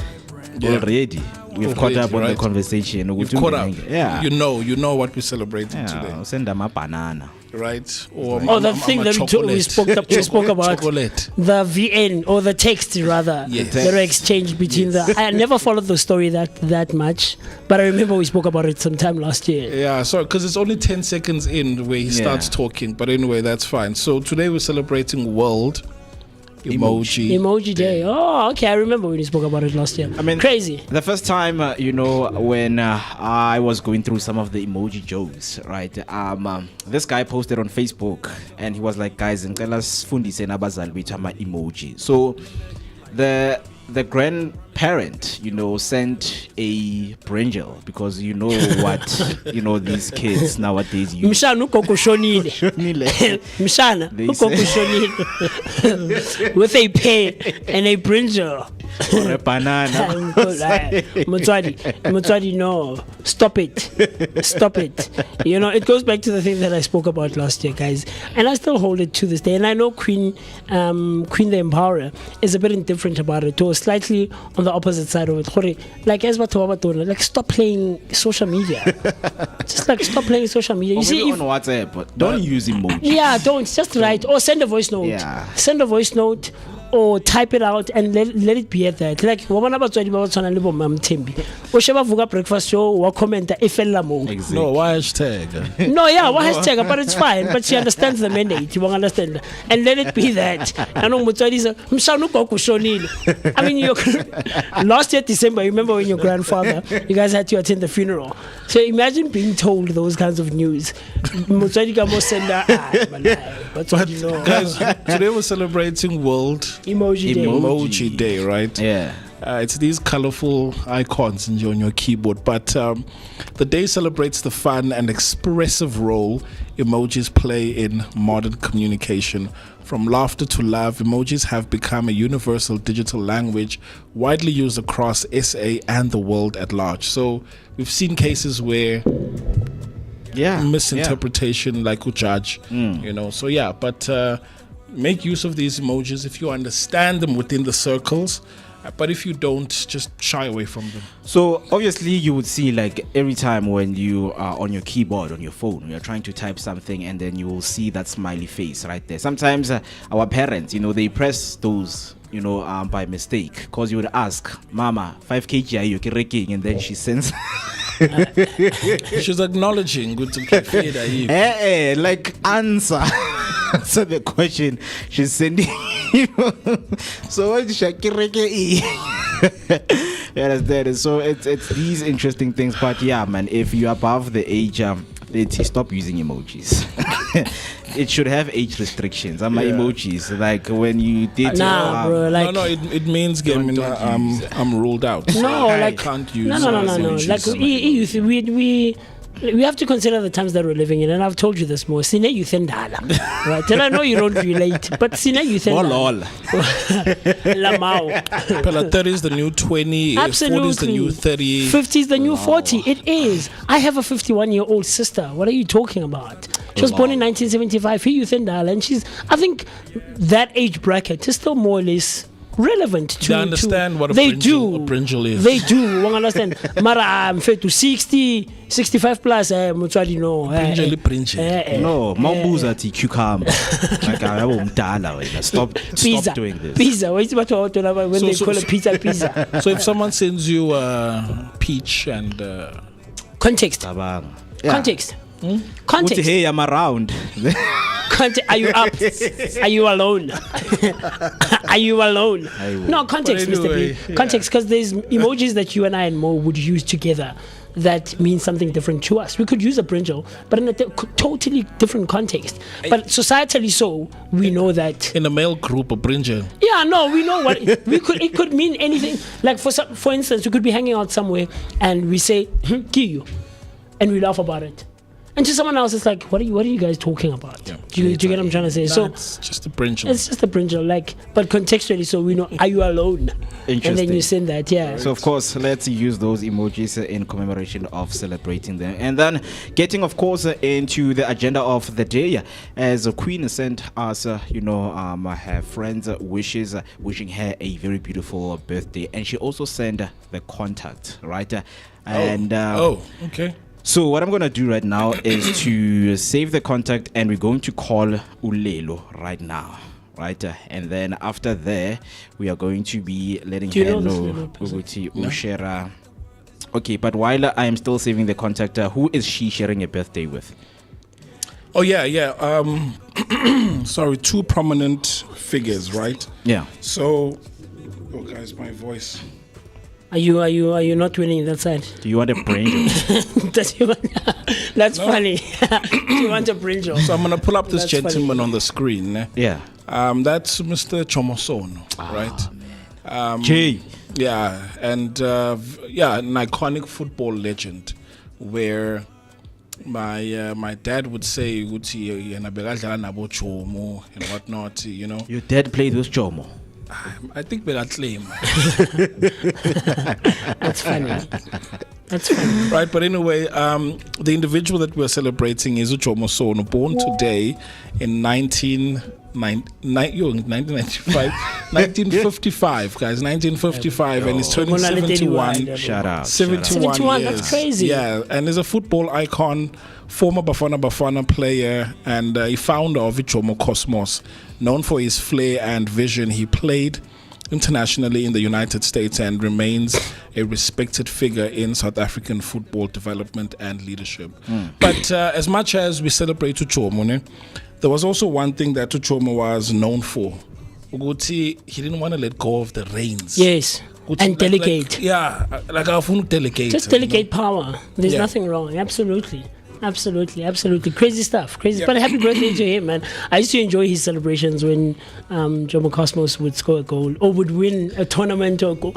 Already. We've caught up on the conversation. We've caught up. Yeah. You know what we're celebrating today. Send them a banana. Right? Or the thing that we spoke about. Chocolate. The VN, or the text rather. Yes. That were exchanged between I never followed the story that much, but I remember we spoke about it sometime last year. Yeah, sorry, because it's only 10 seconds in where he starts talking. But anyway, that's fine. So today we're celebrating World Emoji Day. Oh, okay. I remember when you spoke about it last year. I mean, crazy. The first time, when I was going through some of the emoji jokes, right? This guy posted on Facebook, and he was like, "Guys, ngicela sifundise nabazali bethu ama emoji." So the grandparent, sent a brinjal, because what these kids nowadays use. Mshana ugogo ushonile. Mshana ugogo ushonile. With a pear and a brinjal. Or a banana. Mutswadi, no. Stop it. It goes back to the thing that I spoke about last year, guys. And I still hold it to this day. And I know Queen the Empowerer is a bit indifferent about it, or slightly on the opposite side of it. Like, stop playing social media. Just stop playing social media. You see, on WhatsApp, but don't use emoji. Yeah, don't. Just write or send a voice note. Yeah. Send a voice note. Or type it out and let it be at that. Like, wabana batswadi ba tshwana le bo Mamthembi. O sheba Vooka breakfast show wa commenta e fella mo. No, why hashtag? No, yeah, why hashtag? But it's fine. But she understands the mandate. You won't understand. And let it be that. I know Mutswadi said, "Mshana ugogo ushonile." I mean, last year December, you remember when your grandfather, you guys had to attend the funeral. So imagine being told those kinds of news. Mutswadi ka mo senda. But guys, today we're celebrating World Emoji Day, right? Yeah. It's these colorful icons on your keyboard, but the day celebrates the fun and expressive role emojis play in modern communication. From laughter to love, emojis have become a universal digital language widely used across SA and the world at large. So we've seen cases where misinterpretation, like judge, So but make use of these emojis if you understand them within the circles. But if you don't, just shy away from them. So obviously you would see, like, every time when you are on your keyboard, on your phone, you're trying to type something, and then you will see that smiley face right there. Sometimes our parents, they press those, by mistake, because you would ask, "Mama, 5 kg are you carrying?" And then she sends. She's acknowledging good to like answer. Answer the question she's sending. So what is Shakireke? So it's these interesting things. But yeah, man, if you're above the age 30, stop using emojis. It should have age restrictions. Emojis, like when you did. Bro, like, no, it means I'm ruled out. No, I can't use. No. Like we have to consider the times that we're living in, and I've told you this more. Sine youth and dala, right? And I know you don't relate, but sine youth and dala. Lamau. 30 is the new 20. Absolutely. 40 is the new 30. 50 is the new 40. It is. I have a 51-year-old sister. What are you talking about? She was born in 1975. He youth and dala, and she's. I think that age bracket is still more or less relevant to. They understand what a brinjal is. They do. Won't understand. Mara, I'm fit to 60, 65 plus. Mutswadi no. Brinjal. No, mambuza ti cucumber. Like I won't Stop doing this. Pizza. What's what when they call it pizza? So if someone sends you peach and context. Context. Context. Hey, I'm around. Are you up? Are you alone? Are you alone? No, context, anyway, Mr. B. Context, because there's emojis that you and I and Mo would use together that means something different to us. We could use a brinjal, but in a totally different context. But societally, so we know that in a male group, a brinjal. Yeah, no, we know what it could mean anything. Like for instance, we could be hanging out somewhere and we say "kiyu," and we laugh about it. And to someone else, it's like, what are you guys talking about? Yeah. Do you get what I'm trying to say? No, so it's just a brinjal. It's just a brinjal, like, but contextually, so we know, are you alone? Interesting. And then you send that, yeah. So of course, let's use those emojis in commemoration of celebrating them, and then getting, of course, into the agenda of the day. As the Queen sent us, her friends' wishes, wishing her a very beautiful birthday, and she also sent the contact, right? Okay. So what I'm going to do right now is to save the contact, and we're going to call Ulelo right now, right? And then after there, we are going to be letting her know Uguti Ushera. Okay, but while I am still saving the contact, who is she sharing a birthday with? Oh, yeah. Sorry, two prominent figures, right? Yeah. So, guys, my voice... Are you not winning that side? Do you want a brinjal? That's funny. Do you want a brinjal? So I'm gonna pull up this gentleman on the screen. Yeah. That's Mr. Chomosono, right? Jay. Yeah, and an iconic football legend, where my dad would say Uti and whatnot. Your dad played with Chomo. I think we got claim. That's funny. Right, but anyway, the individual that we're celebrating is Uchomo Sono, born today in 1955, guys, 1955, and he's turning 71. Shout out. 71 years. That's crazy. Yeah, and is a football icon, former Bafana player, and a founder of Ichomo Cosmos. Known for his flair and vision, he played internationally in the United States and remains a respected figure in South African football development and leadership. But as much as we celebrate Uchomo, there was also one thing that Uchomo was known for. Uguti, he didn't want to let go of the reins. Yes. And delegate. Like I want to delegate. Just delegate power. There's nothing wrong. Absolutely. Crazy stuff. But happy birthday to him, man. I used to enjoy his celebrations when Jomo Cosmos would score a goal or would win a tournament or go.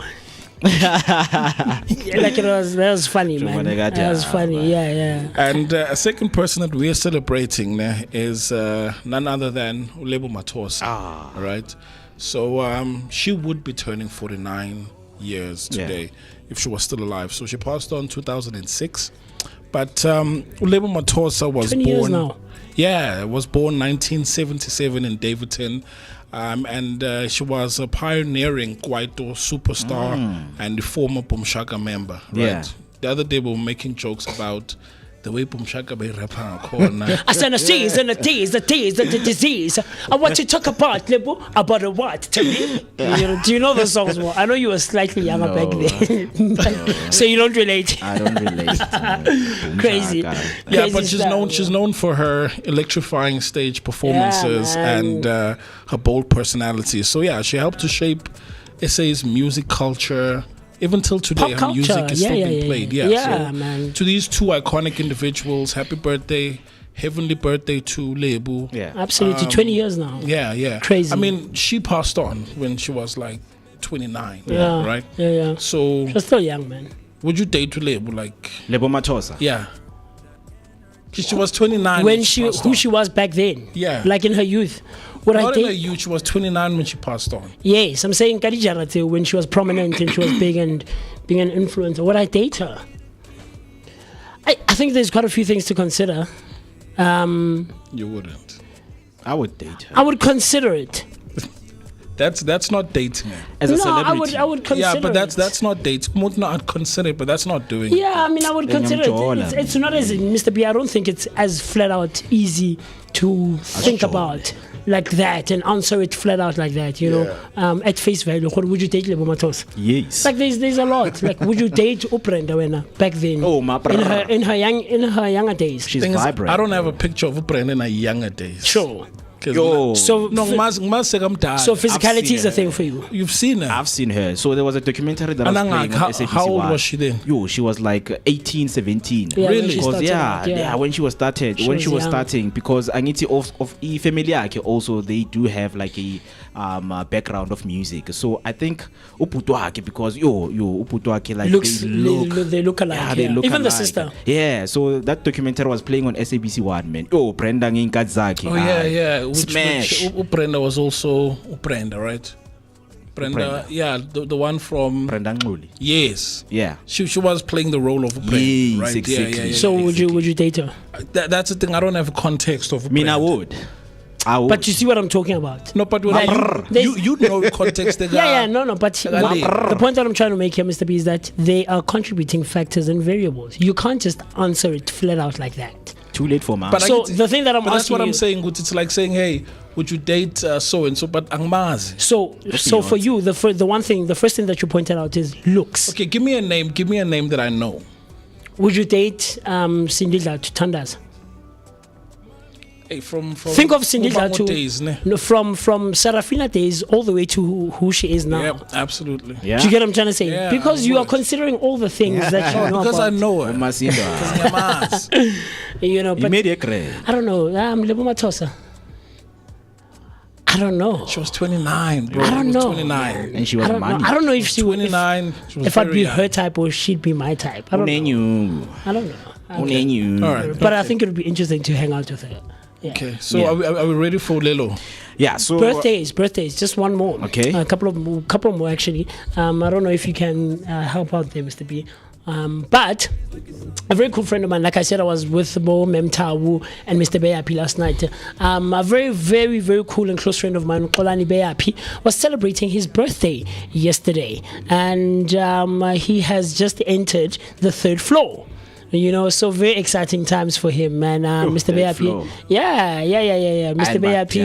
That was funny, man. That was funny, yeah. And a second person that we are celebrating is none other than Ulebo Matosa. Right? So she would be turning 49 years today if she was still alive. So she passed on 2006. But Ulebo Matosa was 20 born. Years now. Yeah, was born 1977 in Davidton. And she was a pioneering Kwaito superstar and the former Bumshaka member. Right? Yeah. The other day we were making jokes about the way Bumshaka be rapping. I said, the disease. I want to talk about Lebo, about a what? Tell me. Do you know the songs more? I know you were slightly younger back then. So you don't relate. I don't relate. Crazy. Yeah, but she's known for her electrifying stage performances and her bold personality. So yeah, she helped to shape SA's music culture. Even till today, her music is still being played. So man. To these two iconic individuals, happy birthday, heavenly birthday to Lebu. Yeah, absolutely. 20 years now. Yeah. Crazy. I mean, she passed on when she was like 29. Yeah. Right? Yeah. So she's still young, man. Would you date Lebu like Lebo Matosa? Yeah. She was 29 when she was back then. Yeah. Like in her youth. Not in her youth, she was 29 when she passed on. Yes, I'm saying Kadijara when she was prominent and she was big and being an influencer. Would I date her? I think there's quite a few things to consider. You wouldn't. I would date her. I would consider it. That's not dating. As a celebrity. I would consider. Yeah, but that's not dating. No, I'd consider it, but that's not doing. Yeah, I mean, I would consider it. It's not as Mr. B. I don't think it's as flat out easy to think about like that and answer it flat out like that. You know, at face value. Would you date Lebo Matos? Yes. Like there's a lot. Like, would you date Uprenda back then? Oh, my brother. In her younger days. She's vibrant. I don't have a picture of Uprenda in her younger days. Sure. Yo. So physicality is a thing for you. You've seen her. I've seen her. So there was a documentary that was playing on SABC1. How old was she then? Yo, she was like 18, 17. Yeah, really? Because when she was starting, because Angiti of E family also they do have like a background of music. So I think Uputwake, because Uputwake like they look alike. Yeah, they look even alike. the sister. Yeah, so that documentary was playing on SABC1, man. Yo, Brenda Nginkadzaki. Oh yeah. Smash. Brenda was also Brenda, right? Brenda, yeah, the one from Brenda Nguli. Yes. Yeah. She was playing the role of Brenda, yes, right? Exactly. Yeah. So would you date her? That's the thing. I don't have context of. I mean, I would. But you see what I'm talking about? No, but you know context. No. But the point that I'm trying to make here, Mr. B, is that they are contributing factors and variables. You can't just answer it flat out like that. Too late for man. So the thing that I'm asking, that's what I'm saying. It's like saying, hey, would you date so and so? But angmazi. So for you, the first thing that you pointed out is looks. Okay, give me a name. Give me a name that I know. Would you date Sindila to Tandas? Hey, from think of Sindila to days, from Sarafina days all the way to who she is now. Yeah, absolutely. Yeah. Do you get what I'm trying to say? Yeah, because you are considering all the things that you know because about. I know her. You know, but I don't know. Lebo Matosa. I don't know. She was 29, bro. I don't know. 29. And she was money. I don't know if she 29. If I'd be her type or she'd be my type. I don't know. I don't know. All right. But I think it would be interesting to hang out with her. Yeah. Okay, so are we ready for Lelo? Yeah, so birthdays, just one more. Okay, a couple more actually. I don't know if you can help out there, Mr. B. But a very cool friend of mine, like I said, I was with Bo Memtawu and Mr. Beyapi last night. A very, very, very cool and close friend of mine, Kolani Beyapi, was celebrating his birthday yesterday, and he has just entered the 3rd floor. You know, so very exciting times for him, man. Mr. Beyapi. Yeah. Mr. Beyapi.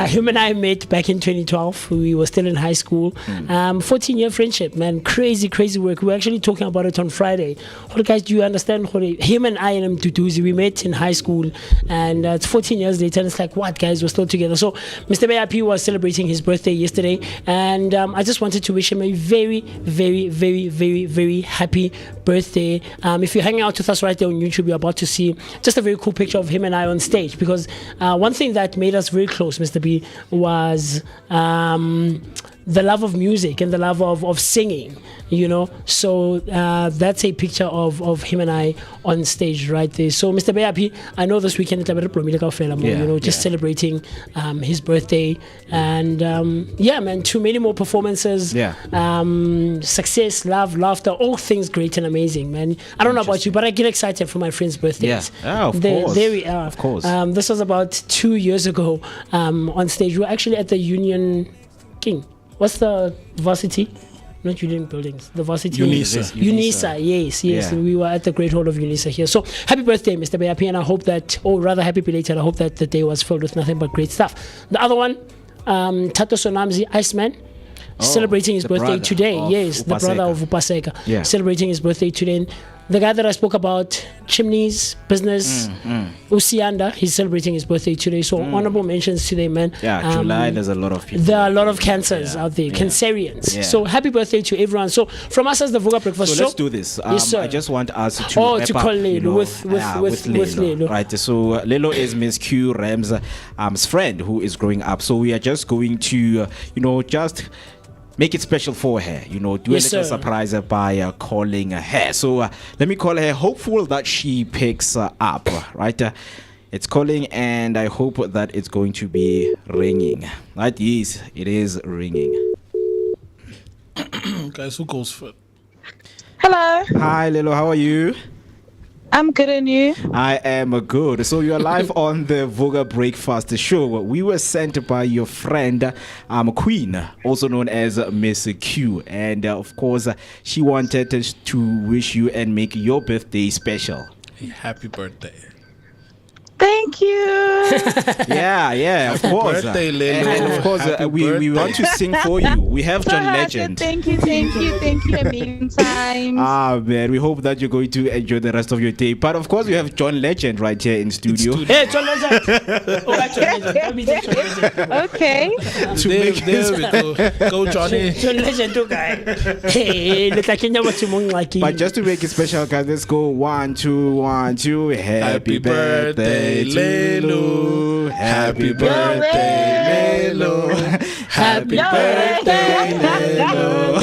Him and I met back in 2012. We were still in high school. 14-year friendship, man. Crazy work. We were actually talking about it on Friday. Guys, do you understand? Him and I and Mtutuzi, we met in high school, and it's 14 years later, and it's like, what, guys, we're still together. So Mr. Beyapi was celebrating his birthday yesterday, and I just wanted to wish him a very, very, very, very, very happy birthday. If you're hanging out with us right there on YouTube, you're about to see just a very cool picture of him and I on stage, because one thing that made us very close, Mr. B, was the love of music and the love of singing, you know. So that's a picture of him and I on stage right there. So Mr. Beyapi, I know this weekend celebrating his birthday, and man, too many more performances, success, love, laughter, all things great and amazing, man. I don't know about you, but I get excited for my friends' birthdays. Of course. There we are. Of course. This was about 2 years ago on stage. We were actually at the Union King. What's the varsity? Not Union Buildings. The varsity. UNISA. Yes. Yeah. We were at the Great Hall of UNISA here. So happy birthday, Mr. Beyapi, and I hope that, or rather happy belated, I hope that the day was filled with nothing but great stuff. The other one, Tato Sonamzi, Iceman, celebrating his birthday today. Yes, the brother of Upaseka. Celebrating his birthday today. The guy that I spoke about, Chimneys Business, Usianda, he's celebrating his birthday today. So honorable mentions today, man. Yeah, July, there's a lot of people. There are a lot of cancers out there, cancerians. So happy birthday to everyone. So from us as the Vooka Breakfast Show. Let's do this. Yes, sir. I just want us to call Lelo with Lelo. Right, so Lelo is Miss Q Ram's friend who is growing up. So we are just going to, just make it special for her, do a little surprise by calling her. So let me call her, hopeful that she picks up, right? It's calling, and I hope that it's going to be ringing. Right? Yes, it is ringing. Guys, who goes first? Hello. Hi, Lelo, how are you? I'm good, and you? I am good. So you're live on the Vooka Breakfast Show. We were sent by your friend, Queen, also known as Miss Q. And of course, she wanted to wish you and make your birthday special. Happy birthday. Thank you. Yeah, of course. Birthday, Lelo. And of course, we want to sing for you. We have John Legend. Thank you. Meantime. Man, we hope that you're going to enjoy the rest of your day. But of course, we have John Legend right here in studio. Hey, John Legend. Okay. There we go. Go, Johnny. John Legend, too, guy. Hey, But just to make it special, guys, let's go 1, 2, 1, 2. Happy birthday, Lelo. Happy birthday, Lelo. Happy birthday, Lelo.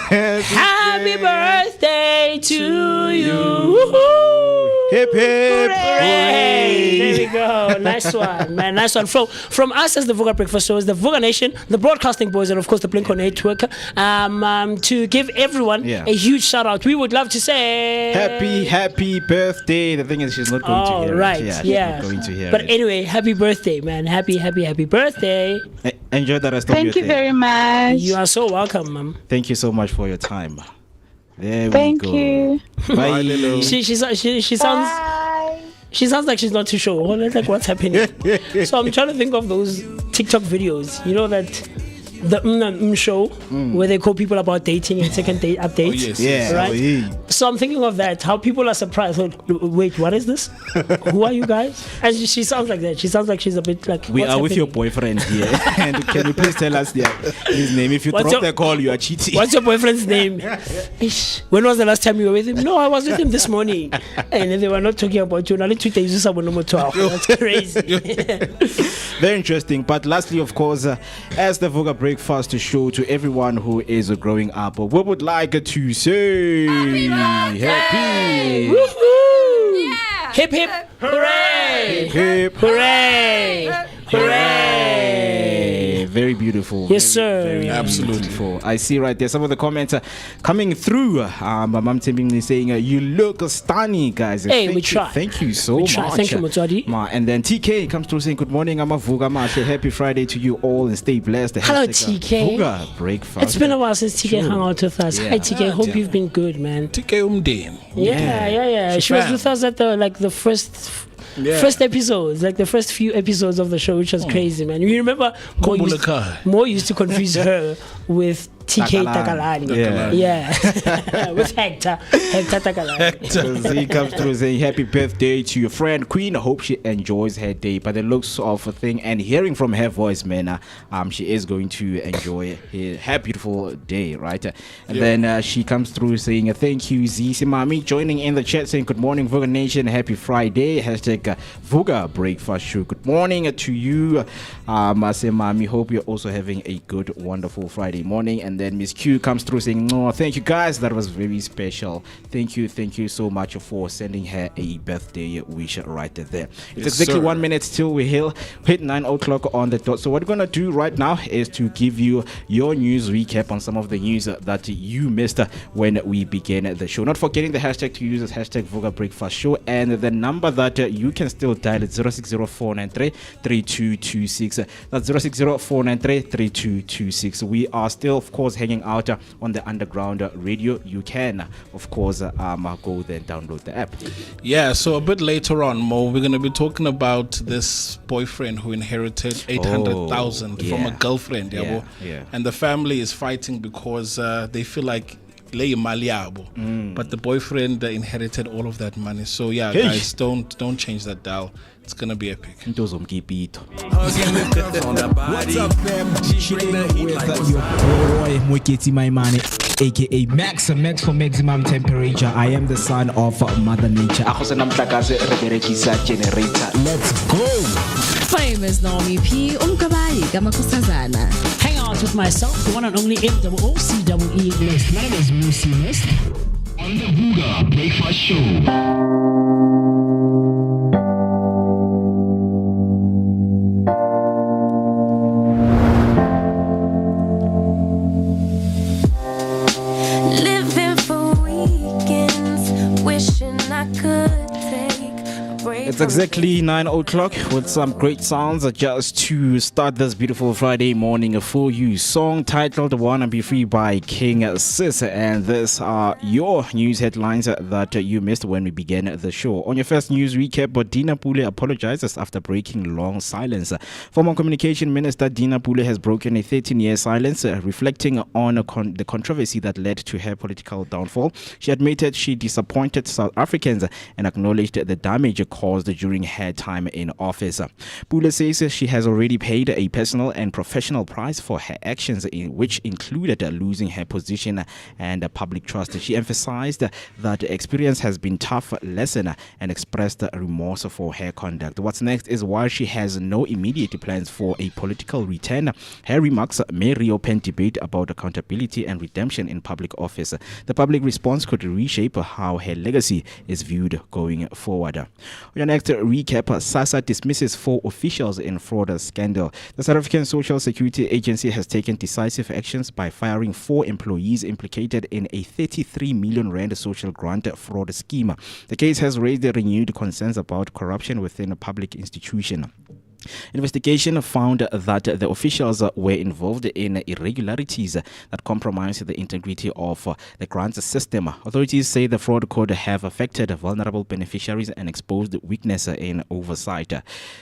Happy birthday to you. Woo-hoo. Hip hip hooray! There we go. Nice one, man. Nice one. From us as the Vooka Breakfast Show, the Vooka Nation, the Broadcasting Boys, and of course the Blinko Network, to give everyone a huge shout out. We would love to say happy birthday. The thing is, she's not going to hear right. it. Yeah. She's not going to hear but it. Anyway, happy birthday, man. Happy birthday. Enjoy the rest of your day. Thank you very much. You are so welcome, ma'am. Thank you so much for your time. There Thank we go. you. Bye. She sounds. Bye. She sounds like she's not too sure. Like what's happening. So I'm trying to think of those TikTok videos. You know that the show where they call people about dating and second date updates. Right. So I'm thinking of that. How people are surprised. Wait, what is this? Who are you guys? And she sounds like that. She sounds like she's a bit like. We are with your boyfriend here, and can you please tell us his name? If you drop the call, you are cheating. What's your boyfriend's name? When was the last time you were with him? No, I was with him this morning, and they were not talking about you. That's crazy. Very interesting. But lastly, of course, as the Vooka Breakfast Show, to everyone who is growing up, we would like to say happy. Woohoo! Yeah. Hip hip hooray! Hip hooray! Hooray! Very beautiful. Yes, sir. Very beautiful. I see right there some of the comments coming through. Mom Timbing saying, you look stunning, guys. Hey, we try. Thank you so much. Thank you, Motswadi. And then TK comes through saying, good morning, I'm a Vooka Masha. Happy Friday to you all and stay blessed. Hello, TK. Vooka Breakfast. It's been a while since TK hung out with us. Hi, TK. Hope you've been good, man. TK Umden. Yeah. She was with us at the first episodes, like the first few episodes of the show, which was crazy, man. You remember Mo used to confuse her with TK Takalani. Yeah. With Hector Takalani. He comes through saying happy birthday to your friend Queen. I hope she enjoys her day. By the looks of a thing and hearing from her voice, man, she is going to enjoy her beautiful day, right? And then she comes through saying thank you, Zizi Mami, joining in the chat saying good morning, Vooka Nation. Happy Friday. Hashtag Vooka Breakfast Show. Good morning to you, Mami. Hope you're also having a good, wonderful Friday morning. And then Miss Q comes through saying, "No, thank you guys. That was very special. Thank you so much for sending her a birthday wish right there." It's exactly 1 minute till we hit 9 o'clock on the dot. So what we're gonna do right now is to give you your news recap on some of the news that you missed when we began the show. Not forgetting the hashtag to use is hashtag Vooka Breakfast Show, and the number that you can still dial is 060-493-3226. That's 060-493-3226. We are still, of course, hanging out on the underground radio. You can, of course, go there and download the app. Yeah, so a bit later on, Mo, we're going to be talking about this boyfriend who inherited 800,000 from a girlfriend. And the family is fighting because they feel like but the boyfriend inherited all of that money. So yeah, guys, don't change that dial. It's gonna be epic. What's up, fam? Chilling with your boy Moeketsi, my man, aka Max for maximum temperature. I am the son of Mother Nature. Let's go. Famous NommyP, hang out with myself, the one and only MOOCEE. My name is MooCee on the Vooka Breakfast Show. Living for weekends, wishing I could It's exactly 9 o'clock with some great sounds just to start this beautiful Friday morning for you. Song titled Wanna Be Free by King Sis. And these are your news headlines that you missed when we began the show. On your first news recap, Dina Pule apologizes after breaking long silence. Former Communication Minister Dina Pule has broken a 13-year silence, reflecting on the controversy that led to her political downfall. She admitted she disappointed South Africans and acknowledged the damage caused during her time in office. Pule says she has already paid a personal and professional price for her actions, which included losing her position and public trust. She emphasized that experience has been tough lesson and expressed remorse for her conduct. What's next is why she has no immediate plans for a political return. Her remarks may reopen debate about accountability and redemption in public office. The public response could reshape how her legacy is viewed going forward. On your next recap, SASSA dismisses 4 officials in fraud scandal. The South African Social Security Agency has taken decisive actions by firing 4 employees implicated in a 33 million rand social grant fraud scheme. The case has raised renewed concerns about corruption within a public institution. Investigation found that the officials were involved in irregularities that compromised the integrity of the grants system. Authorities say the fraud could have affected vulnerable beneficiaries and exposed weakness in oversight.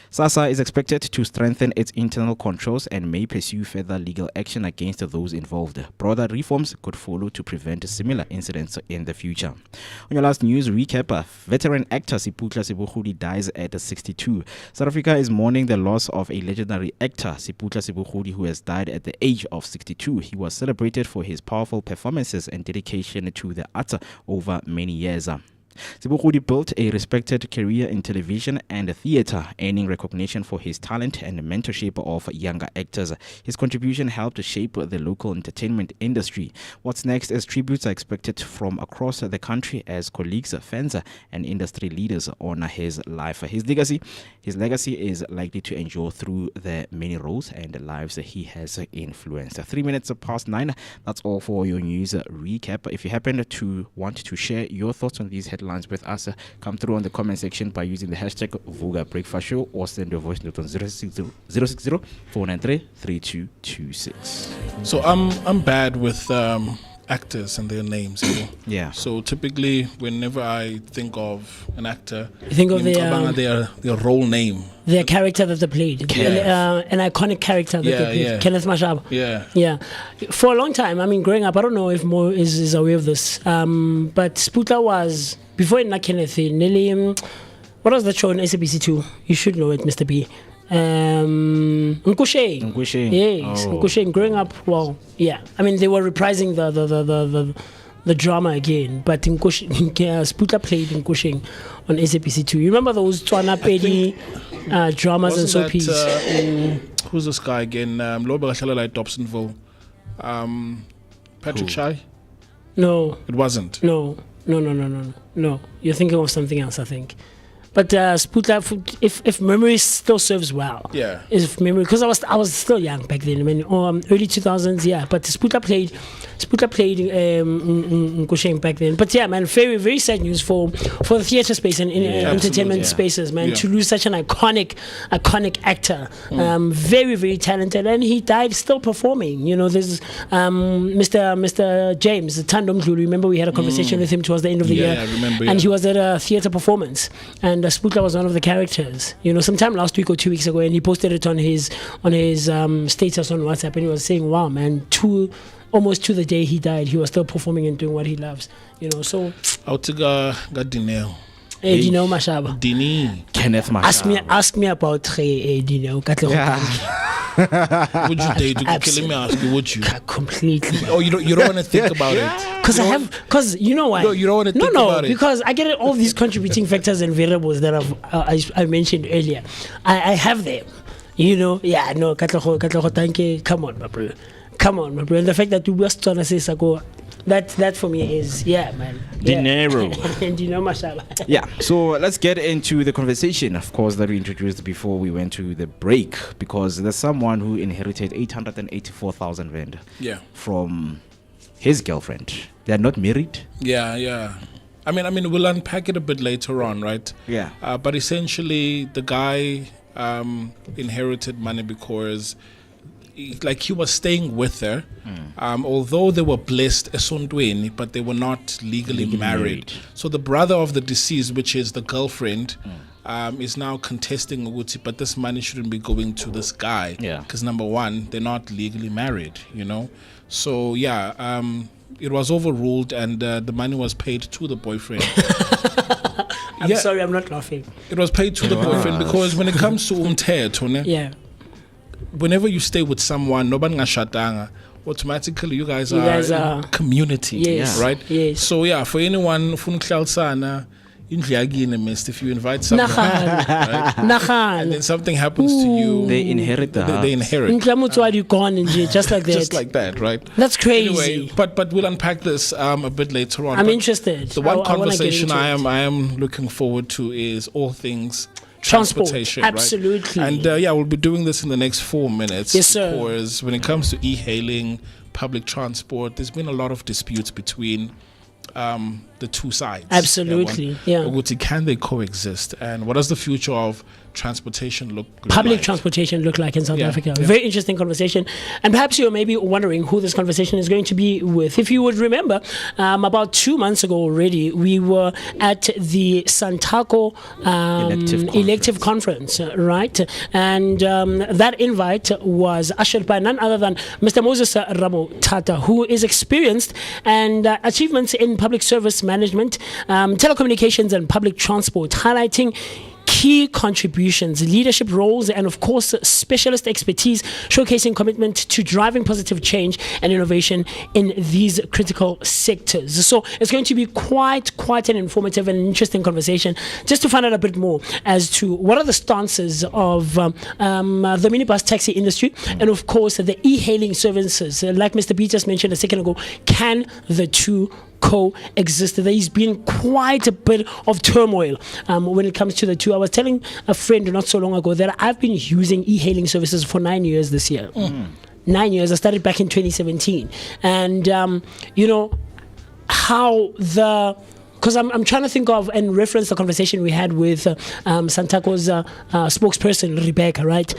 SASSA is expected to strengthen its internal controls and may pursue further legal action against those involved. Broader reforms could follow to prevent similar incidents in the future. On your last news recap, veteran actor Siputla Sebogodi dies at 62. South Africa is mourning the loss of a legendary actor, Siputla Sebogodi, who has died at the age of 62. He was celebrated for his powerful performances and dedication to the art over many years. Sebogodi built a respected career in television and theatre, earning recognition for his talent and mentorship of younger actors. His contribution helped shape the local entertainment industry. What's next is tributes are expected from across the country as colleagues, fans, and industry leaders honor his life. His legacy is likely to endure through the many roles and lives he has influenced. 3 minutes past 9. That's all for your news recap. If you happen to want to share your thoughts on these headlines with us, come through on the comment section by using the hashtag Vooka Breakfast Show or send your voice note on 060 493 3226. So I'm bad with actors and their names. Yeah. So typically, whenever I think of an actor, you think of their role name, their character that they played, an iconic character that they played. Kenneth Mashaba. Yeah. For a long time, I mean, growing up, I don't know if Mo is aware of this, but Sputla was before it not Kenneth. Nearly, what was the show on SABC2? You should know it, Mr. B. Nkusheng. Yes, Nkusheng. Growing up, well, yeah. I mean, they were reprising the drama again, but Sputla played Nkusheng on SABC2. You remember those Tswana Pedi dramas and soapies? Who's this guy again? Loba Shalalai Dobsonville. Patrick Shai? No. It wasn't? No. You're thinking of something else, I think. But Sputla, if memory still serves well, if memory, because I was still young back then. I mean, early 2000s, yeah. But Sputla played Nkusheng back then. But yeah, man, very very sad news for the theatre space and entertainment spaces, man. To lose such an iconic actor, very very talented, and he died still performing. You know, there's Mr. James Tandom Dlulu. Remember we had a conversation with him towards the end of the year, I remember, and he was at a theatre performance, and Sputla was one of the characters, you know, sometime last week or 2 weeks ago, and he posted it on his status on WhatsApp, and he was saying, wow, man, almost to the day he died, he was still performing and doing what he loves, you know. So I'll take Dineo. Dino Mashaba. Dini. Kenneth Mashaba. Ask me about Dino. Would you date? Let me ask you, would you? Completely. Oh, you don't want to think about it? Because you know why? No, you don't want to think about it. Because I get all these contributing factors and variables that I mentioned earlier. I have them. You know, yeah, no, Katlaho, thank you. Come on, my bro. And the fact that you were trying to say Sako, that for me is, yeah, man. Dinero. And you know, mashallah. Yeah, so let's get into the conversation, of course, that we introduced before we went to the break, because there's someone who inherited 884,000 rand from his girlfriend. They're not married. Yeah. I mean, we'll unpack it a bit later on, right? Yeah. But essentially, the guy inherited money because, he was staying with her, although they were blessed esondweni, but they were not legally married. So the brother of the deceased, which is the girlfriend, is now contesting Uguti, but this money shouldn't be going to this guy. Yeah. Because number one, they're not legally married, So yeah, it was overruled, and the money was paid to the boyfriend. I'm sorry, I'm not laughing. It was paid to the boyfriend because when it comes to umthetho, yeah, whenever you stay with someone, nobody ngashatanga, automatically you guys are community, yes, right? Yes. So yeah, for anyone ufuna ukuhlalisana indliyakini mist, if you invite someone, right? And then something happens to you, they inherit they inherit. Just like that. Just like that, right? That's crazy. Anyway, but we'll unpack this a bit later on. I'm interested. The one conversation I am looking forward to is all things transportation, absolutely. Right? And we'll be doing this in the next 4 minutes. Yes, sir. Because when it comes to e-hailing, public transport, there's been a lot of disputes between the two sides. Absolutely, yeah. Can they coexist? And what does the future of transportation look like? Public transportation look like in South Africa? Yeah. Very interesting conversation. And perhaps you're maybe wondering who this conversation is going to be with. If you would remember, about 2 months ago already, we were at the Santaco elective conference, right? And that invite was ushered by none other than Mr. Moses Rabothata, who is experienced and achievements in public service management, telecommunications and public transport, highlighting key contributions, leadership roles, and of course specialist expertise, showcasing commitment to driving positive change and innovation in these critical sectors. So it's going to be quite an informative and interesting conversation, just to find out a bit more as to what are the stances of the minibus taxi industry, and of course the e-hailing services. Like Mr. B just mentioned a second ago, can the two coexist? There's been quite a bit of turmoil when it comes to the two. I was telling a friend not so long ago that I've been using e-hailing services for 9 years this year. 9 years. I started back in 2017. And, how because I'm trying to think of and reference the conversation we had with Santaco's spokesperson, Rebecca, right?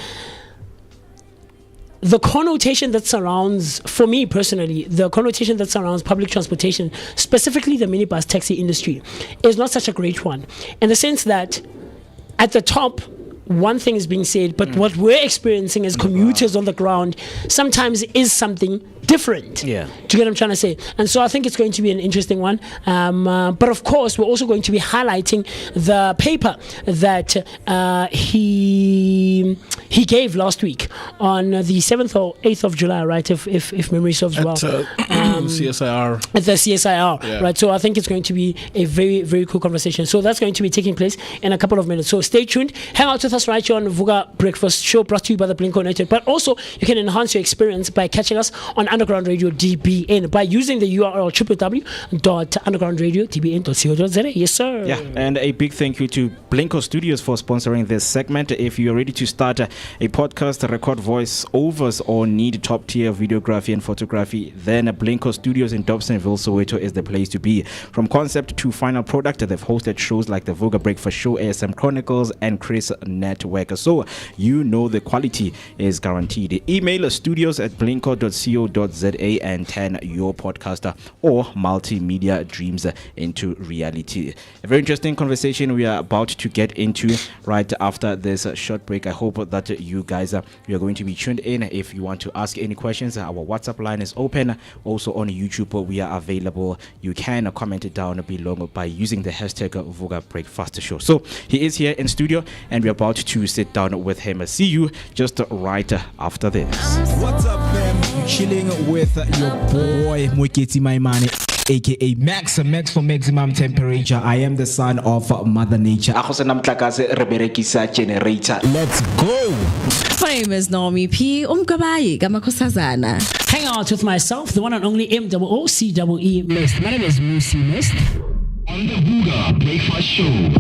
The connotation that surrounds, for me personally, the connotation that surrounds public transportation, specifically the minibus taxi industry, is not such a great one. In the sense that at the top, one thing is being said, but what we're experiencing as commuters on the ground sometimes is something different. Yeah. Do you get what I'm trying to say? And so I think it's going to be an interesting one. But of course, we're also going to be highlighting the paper that he gave last week on the 7th or 8th of July, right? If memory serves well. CSIR. At the CSIR, right? So I think it's going to be a very, very cool conversation. So that's going to be taking place in a couple of minutes. So stay tuned. Hang out with us right here on Vooka Breakfast Show, brought to you by the Blink United. But also, you can enhance your experience by catching us on Underground Radio DBN by using the URL www.undergroundradiodbn.co.za. Yes, sir. Yeah, and a big thank you to Blinko Studios for sponsoring this segment. If you're ready to start a podcast, record voice overs, or need top tier videography and photography, then Blinko Studios in Dobsonville, Soweto is the place to be. From concept to final product, they've hosted shows like the Vooka Breakfast Show, ASM Chronicles, and Chris Network. So you know the quality is guaranteed. Email studios@blinko.co.za and turn your podcaster or multimedia dreams into reality. A very interesting conversation we are about to get into right after this short break. I hope that you guys you are going to be tuned in. If you want to ask any questions, our WhatsApp line is open. Also on YouTube we are available. You can comment it down below by using the hashtag Vooka Breakfast Show. So he is here in studio and we're about to sit down with him. See you just right after this. What's up, fam? Chilling with your boy Moeketsi, my man, aka Max for maximum temperature. I am the son of Mother Nature. Let's go. Famous NommyP, Gamakosazana. Hang out with myself, the one and only MOOCEE Mist. My name is MooCee Mist. On the Vooka Breakfast Show.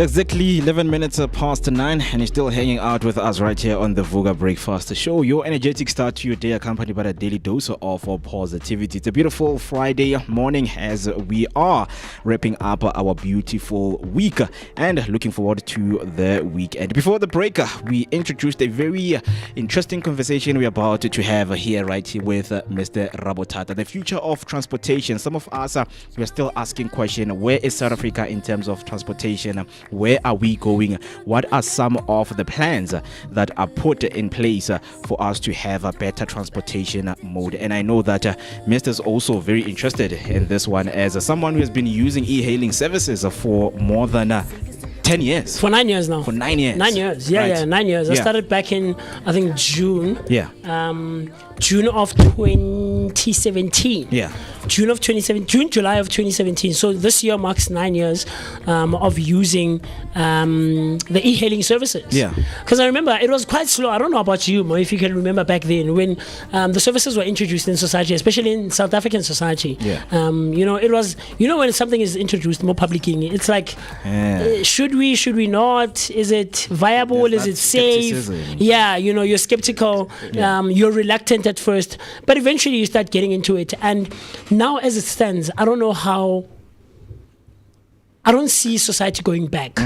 Exactly 11 minutes past 9, and you're still hanging out with us right here on the Vooka Breakfast Show. Your energetic start to your day, accompanied by a daily dose of positivity. It's a beautiful Friday morning as we are wrapping up our beautiful week and looking forward to the weekend. Before the break, we introduced a very interesting conversation we're about to have here right here with Mr. Rabothata, the future of transportation. Some of us we're still asking question, where is South Africa in terms of transportation? Where are we going? What are some of the plans that are put in place for us to have a better transportation mode? And I know that Mr. is also very interested in this one as someone who has been using e-hailing services for more than 10 years. For 9 years now. For 9 years. 9 years. Yeah, Right. yeah, 9 years. I Yeah. started back in, I think, June. Yeah. June of 2017. Yeah. June, July of 2017. So this year marks 9 years of using the e-hailing services. Yeah. Because I remember it was quite slow. I don't know about you, Mo, if you can remember back then when the services were introduced in society, especially in South African society. Yeah. It was, when something is introduced more publicly, it's like, should we not? Is it viable? There's Is that it safe? skepticism. Yeah, you're skeptical. Yeah. You're reluctant at first, but eventually you start getting into it. And now as it stands, I don't see society going back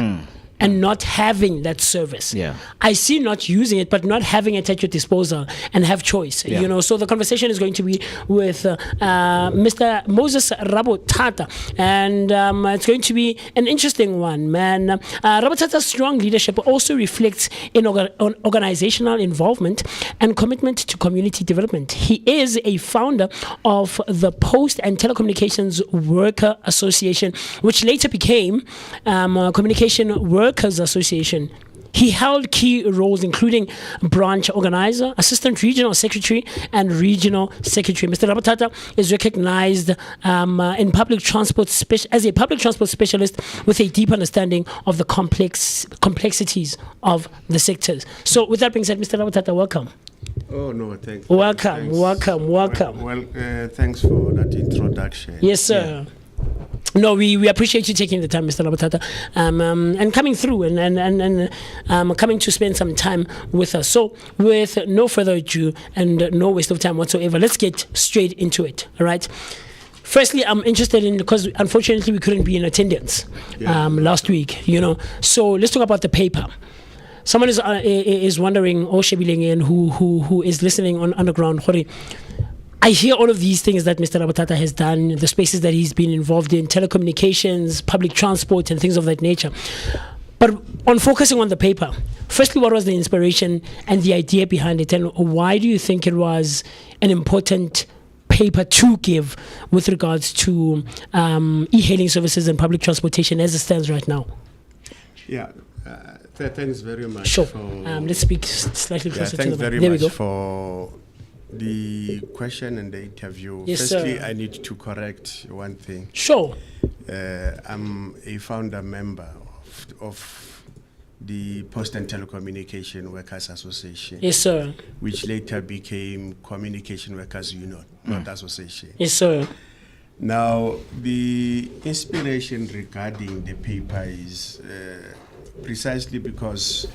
and not having that service. Yeah. I see not using it, but not having it at your disposal and have choice. Yeah. So the conversation is going to be with Mr. Moses Rabothata, and it's going to be an interesting one, man. Rabothata's strong leadership also reflects in on organizational involvement and commitment to community development. He is a founder of the Post and Telecommunications Worker Association, which later became Communication Workers Association. He held key roles including branch organizer, assistant regional secretary, and regional secretary. Mr. Rabothata is recognized in public transport as a public transport specialist with a deep understanding of the complexities of the sectors. So, with that being said, Mr. Rabothata, welcome. Oh no, thanks. Welcome. Well, thanks for that introduction. Yes, sir. Yeah. No, we appreciate you taking the time, Mr. Rabothata, and coming through and coming to spend some time with us. So, with no further ado and no waste of time whatsoever, let's get straight into it. All right. Firstly, I'm interested in, because unfortunately we couldn't be in attendance last week. So let's talk about the paper. Someone is wondering, or Shebileng, who is listening on Underground. I hear all of these things that Mr. Rabothata has done, the spaces that he's been involved in, telecommunications, public transport, and things of that nature. But on focusing on the paper, firstly, what was the inspiration and the idea behind it, and why do you think it was an important paper to give with regards to e-hailing services and public transportation as it stands right now? Yeah. Thanks very much. Sure. Let's speak slightly closer to the mic. Thanks very there we go. much for the question and the interview. Yes, Firstly, sir. I need to correct one thing. Sure. I'm a founder member of the Post and Telecommunication Workers Association. Yes, sir. Which later became Communication Workers Union, not Association. Yes, sir. Now, the inspiration regarding the paper is precisely because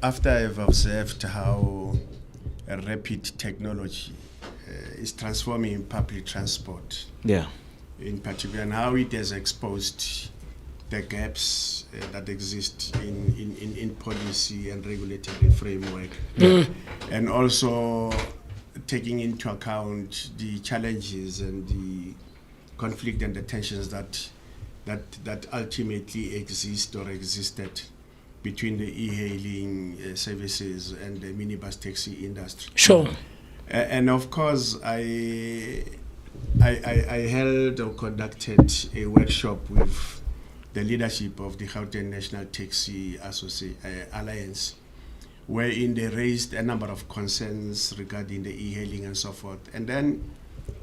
after I've observed how rapid technology is transforming public transport, in particular, and how it has exposed the gaps that exist in policy and regulatory framework, and also taking into account the challenges and the conflict and the tensions that ultimately exist or existed between the e-hailing services and the minibus taxi industry. Sure. And of course, I held or conducted a workshop with the leadership of the Gauteng National Taxi Alliance, wherein they raised a number of concerns regarding the e-hailing and so forth. And then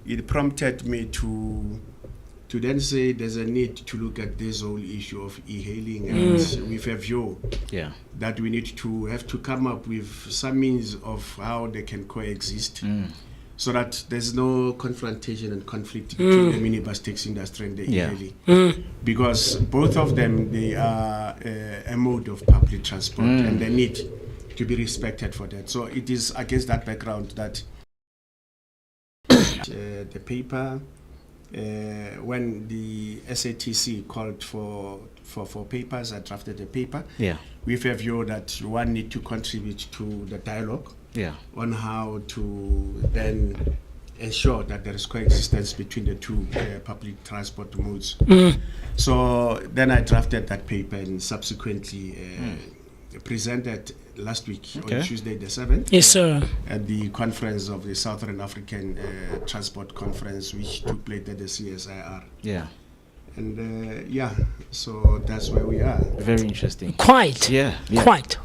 it prompted me to then say there's a need to look at this whole issue of e-hailing and with a view that we need to have to come up with some means of how they can coexist so that there's no confrontation and conflict between the minibus taxi industry and the e-hailing. Because both of them, they are a mode of public transport and they need to be respected for that. So it is against that background that the paper, when the SATC called for papers, I drafted a paper with a view that one need to contribute to the dialogue on how to then ensure that there is coexistence between the two public transport modes. So then I drafted that paper and subsequently presented last week on Tuesday the 7th. Yes, sir. At the conference of the Southern African Transport Conference, which took place at the CSIR. And so that's where we are. Very interesting. Quite. Quite.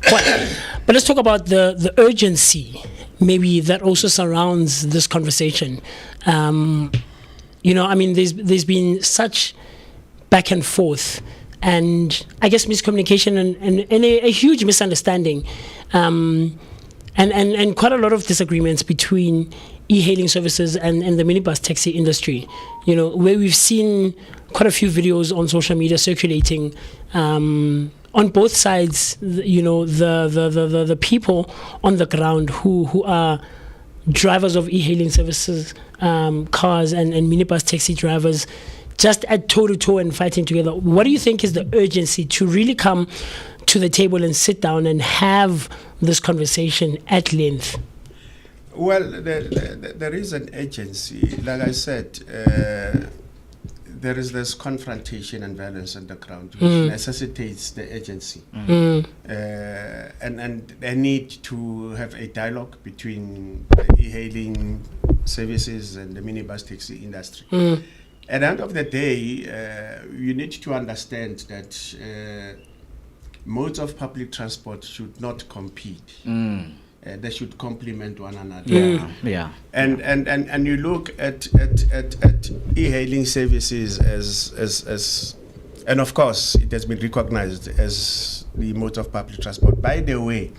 But let's talk about the urgency, maybe that also surrounds this conversation. There's been such back and forth, and I guess miscommunication and a huge misunderstanding, and quite a lot of disagreements between e-hailing services and the minibus taxi industry. Where we've seen quite a few videos on social media circulating on both sides. The people on the ground who are drivers of e-hailing services, cars and minibus taxi drivers, just at toe-to-toe and fighting together. What do you think is the urgency to really come to the table and sit down and have this conversation at length? Well, there is an urgency. Like I said, there is this confrontation and violence on the ground, which necessitates the urgency. And a need to have a dialogue between the e-hailing services and the minibus taxi industry. At the end of the day, you need to understand that modes of public transport should not compete. They should complement one another. And you look at e-hailing services as and of course it has been recognized as the mode of public transport. By the way,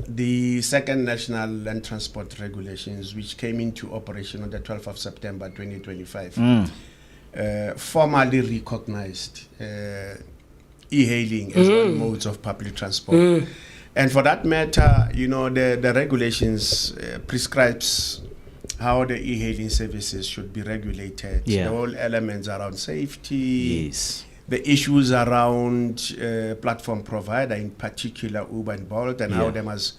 the second National Land Transport Regulations, which came into operation on the 12th of September 2025, formally recognized e-hailing as one mode of public transport. And for that matter, the regulations prescribes how the e-hailing services should be regulated. The whole elements around safety, the issues around platform provider, in particular Uber and Bolt, and how they must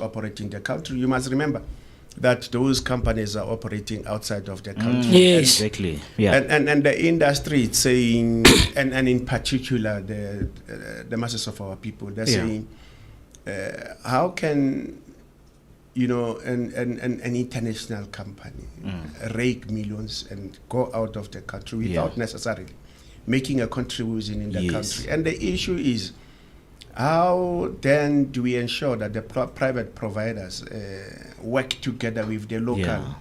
operate in the country. You must remember that those companies are operating outside of the country. Exactly. And the industry is saying, and in particular the masses of our people, they're saying, how can an international company rake millions and go out of the country without necessarily making a contribution in the country? And the issue is, how then do we ensure that the private providers work together with the local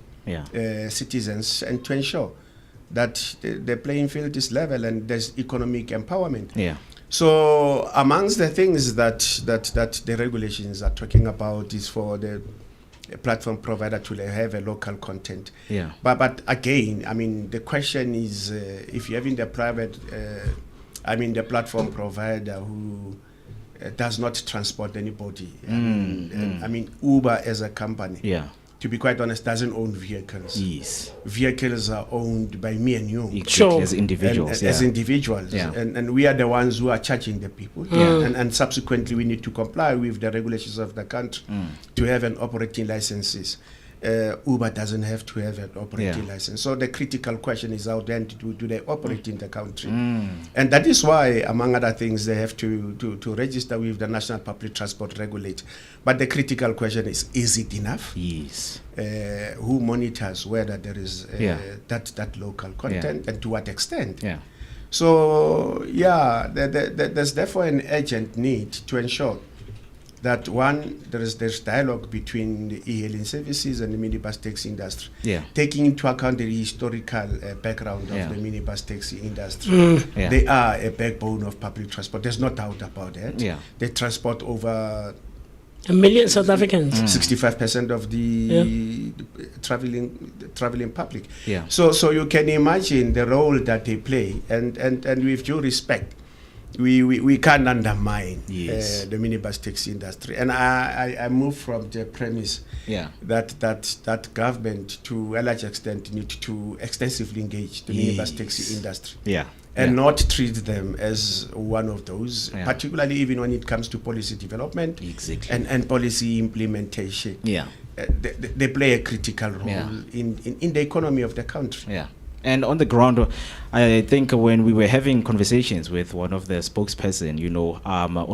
citizens and to ensure that the playing field is level and there's economic empowerment? So amongst the things that the regulations are talking about is for the platform provider to have a local content. But again, the question is, if you're having the private, the platform provider who does not transport anybody. Uber as a company, to be quite honest, doesn't own vehicles. Vehicles are owned by me and you. As individuals. As individuals. And we are the ones who are charging the people. And subsequently, we need to comply with the regulations of the country to have an operating licenses. Uber doesn't have to have an operating license. So the critical question is, how then do they operate in the country? And that is why, among other things, they have to register with the National Public Transport Regulator. But the critical question is it enough? Who monitors whether there is that local content and to what extent? So, there's therefore an urgent need to ensure that one, there's dialogue between the e-hailing services and the minibus taxi industry, taking into account the historical background of the minibus taxi industry. They are a backbone of public transport. There's no doubt about that. They transport over A million South Africans. 65% of the traveling public. Yeah. So you can imagine the role that they play, and with due respect, we can't undermine the minibus taxi industry. And I move from the premise that government, to a large extent, need to extensively engage the minibus taxi industry. And not treat them as one of those, particularly even when it comes to policy development and policy implementation. They play a critical role in the economy of the country. And on the ground, I think when we were having conversations with one of the spokesperson,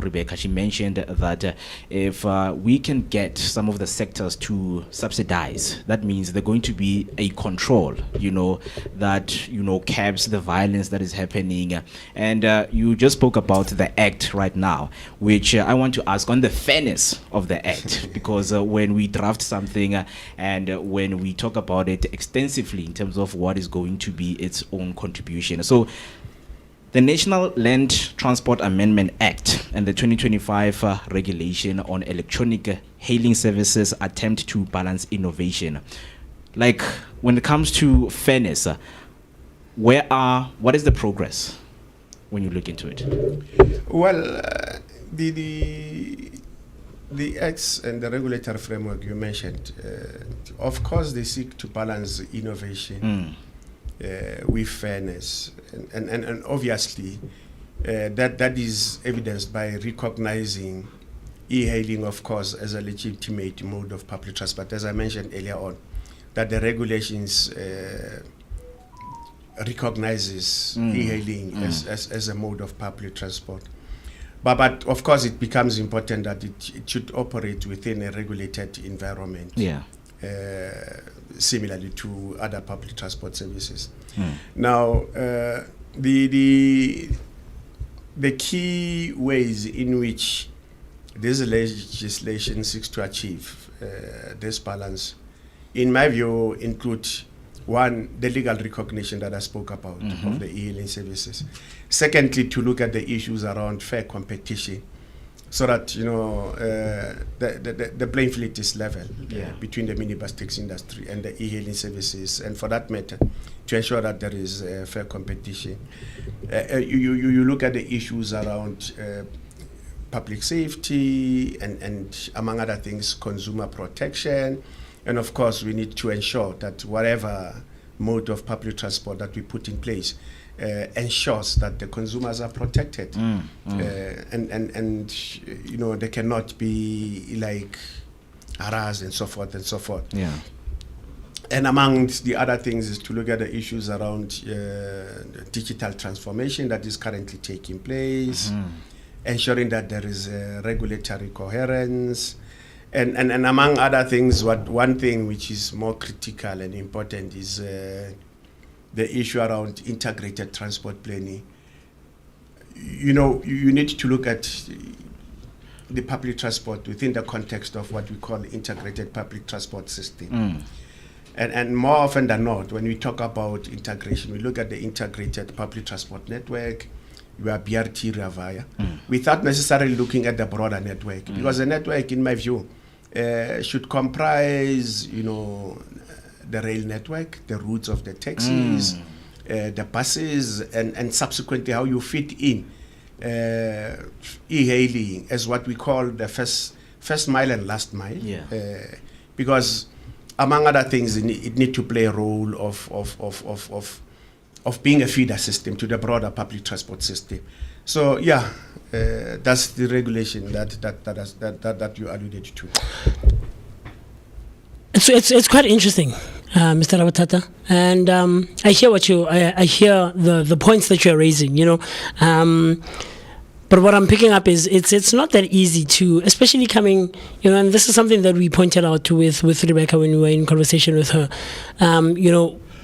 Rebecca, she mentioned that if we can get some of the sectors to subsidize, that means there's going to be a control, that, caps the violence that is happening. And you just spoke about the act right now, which I want to ask on the fairness of the act, because when we draft something and when we talk about it extensively in terms of what is going to be its own contribution. So the National Land Transport Amendment Act and the 2025 regulation on electronic hailing services attempt to balance innovation. Like, when it comes to fairness, what is the progress when you look into it? Well, the acts and the regulatory framework you mentioned, of course, they seek to balance innovation with fairness, and obviously that is evidenced by recognizing e-hailing, of course, as a legitimate mode of public transport. As I mentioned earlier on, that the regulations recognizes e-hailing as a mode of public transport. But of course, it becomes important that it should operate within a regulated environment. Similarly to other public transport services. Now, the key ways in which this legislation seeks to achieve this balance, in my view, include one, the legal recognition that I spoke about of the e-hailing services. Secondly, to look at the issues around fair competition, so that the playing field is level between the minibus taxi industry and the e-hailing services, and for that matter, to ensure that there is fair competition. You look at the issues around public safety and among other things, consumer protection, and of course, we need to ensure that whatever mode of public transport that we put in place ensures that the consumers are protected, and they cannot be like harassed and so forth and so forth. And among the other things is to look at the issues around digital transformation that is currently taking place, ensuring that there is regulatory coherence, and among other things, one thing which is more critical and important is the issue around integrated transport planning. You need to look at the public transport within the context of what we call integrated public transport system. And more often than not, when we talk about integration, we look at the integrated public transport network, where BRT Ravaya, without necessarily looking at the broader network. Because the network, in my view, should comprise, the rail network, the routes of the taxis, the buses, and subsequently how you fit in e-hailing as what we call the first mile and last mile. Because among other things, it need to play a role of being a feeder system to the broader public transport system. So that's the regulation that you alluded to. It's quite interesting, Mr. Rabothata, and I hear the points that you're raising. But what I'm picking up is it's not that easy to, especially coming, and this is something that we pointed out with Rebecca when we were in conversation with her.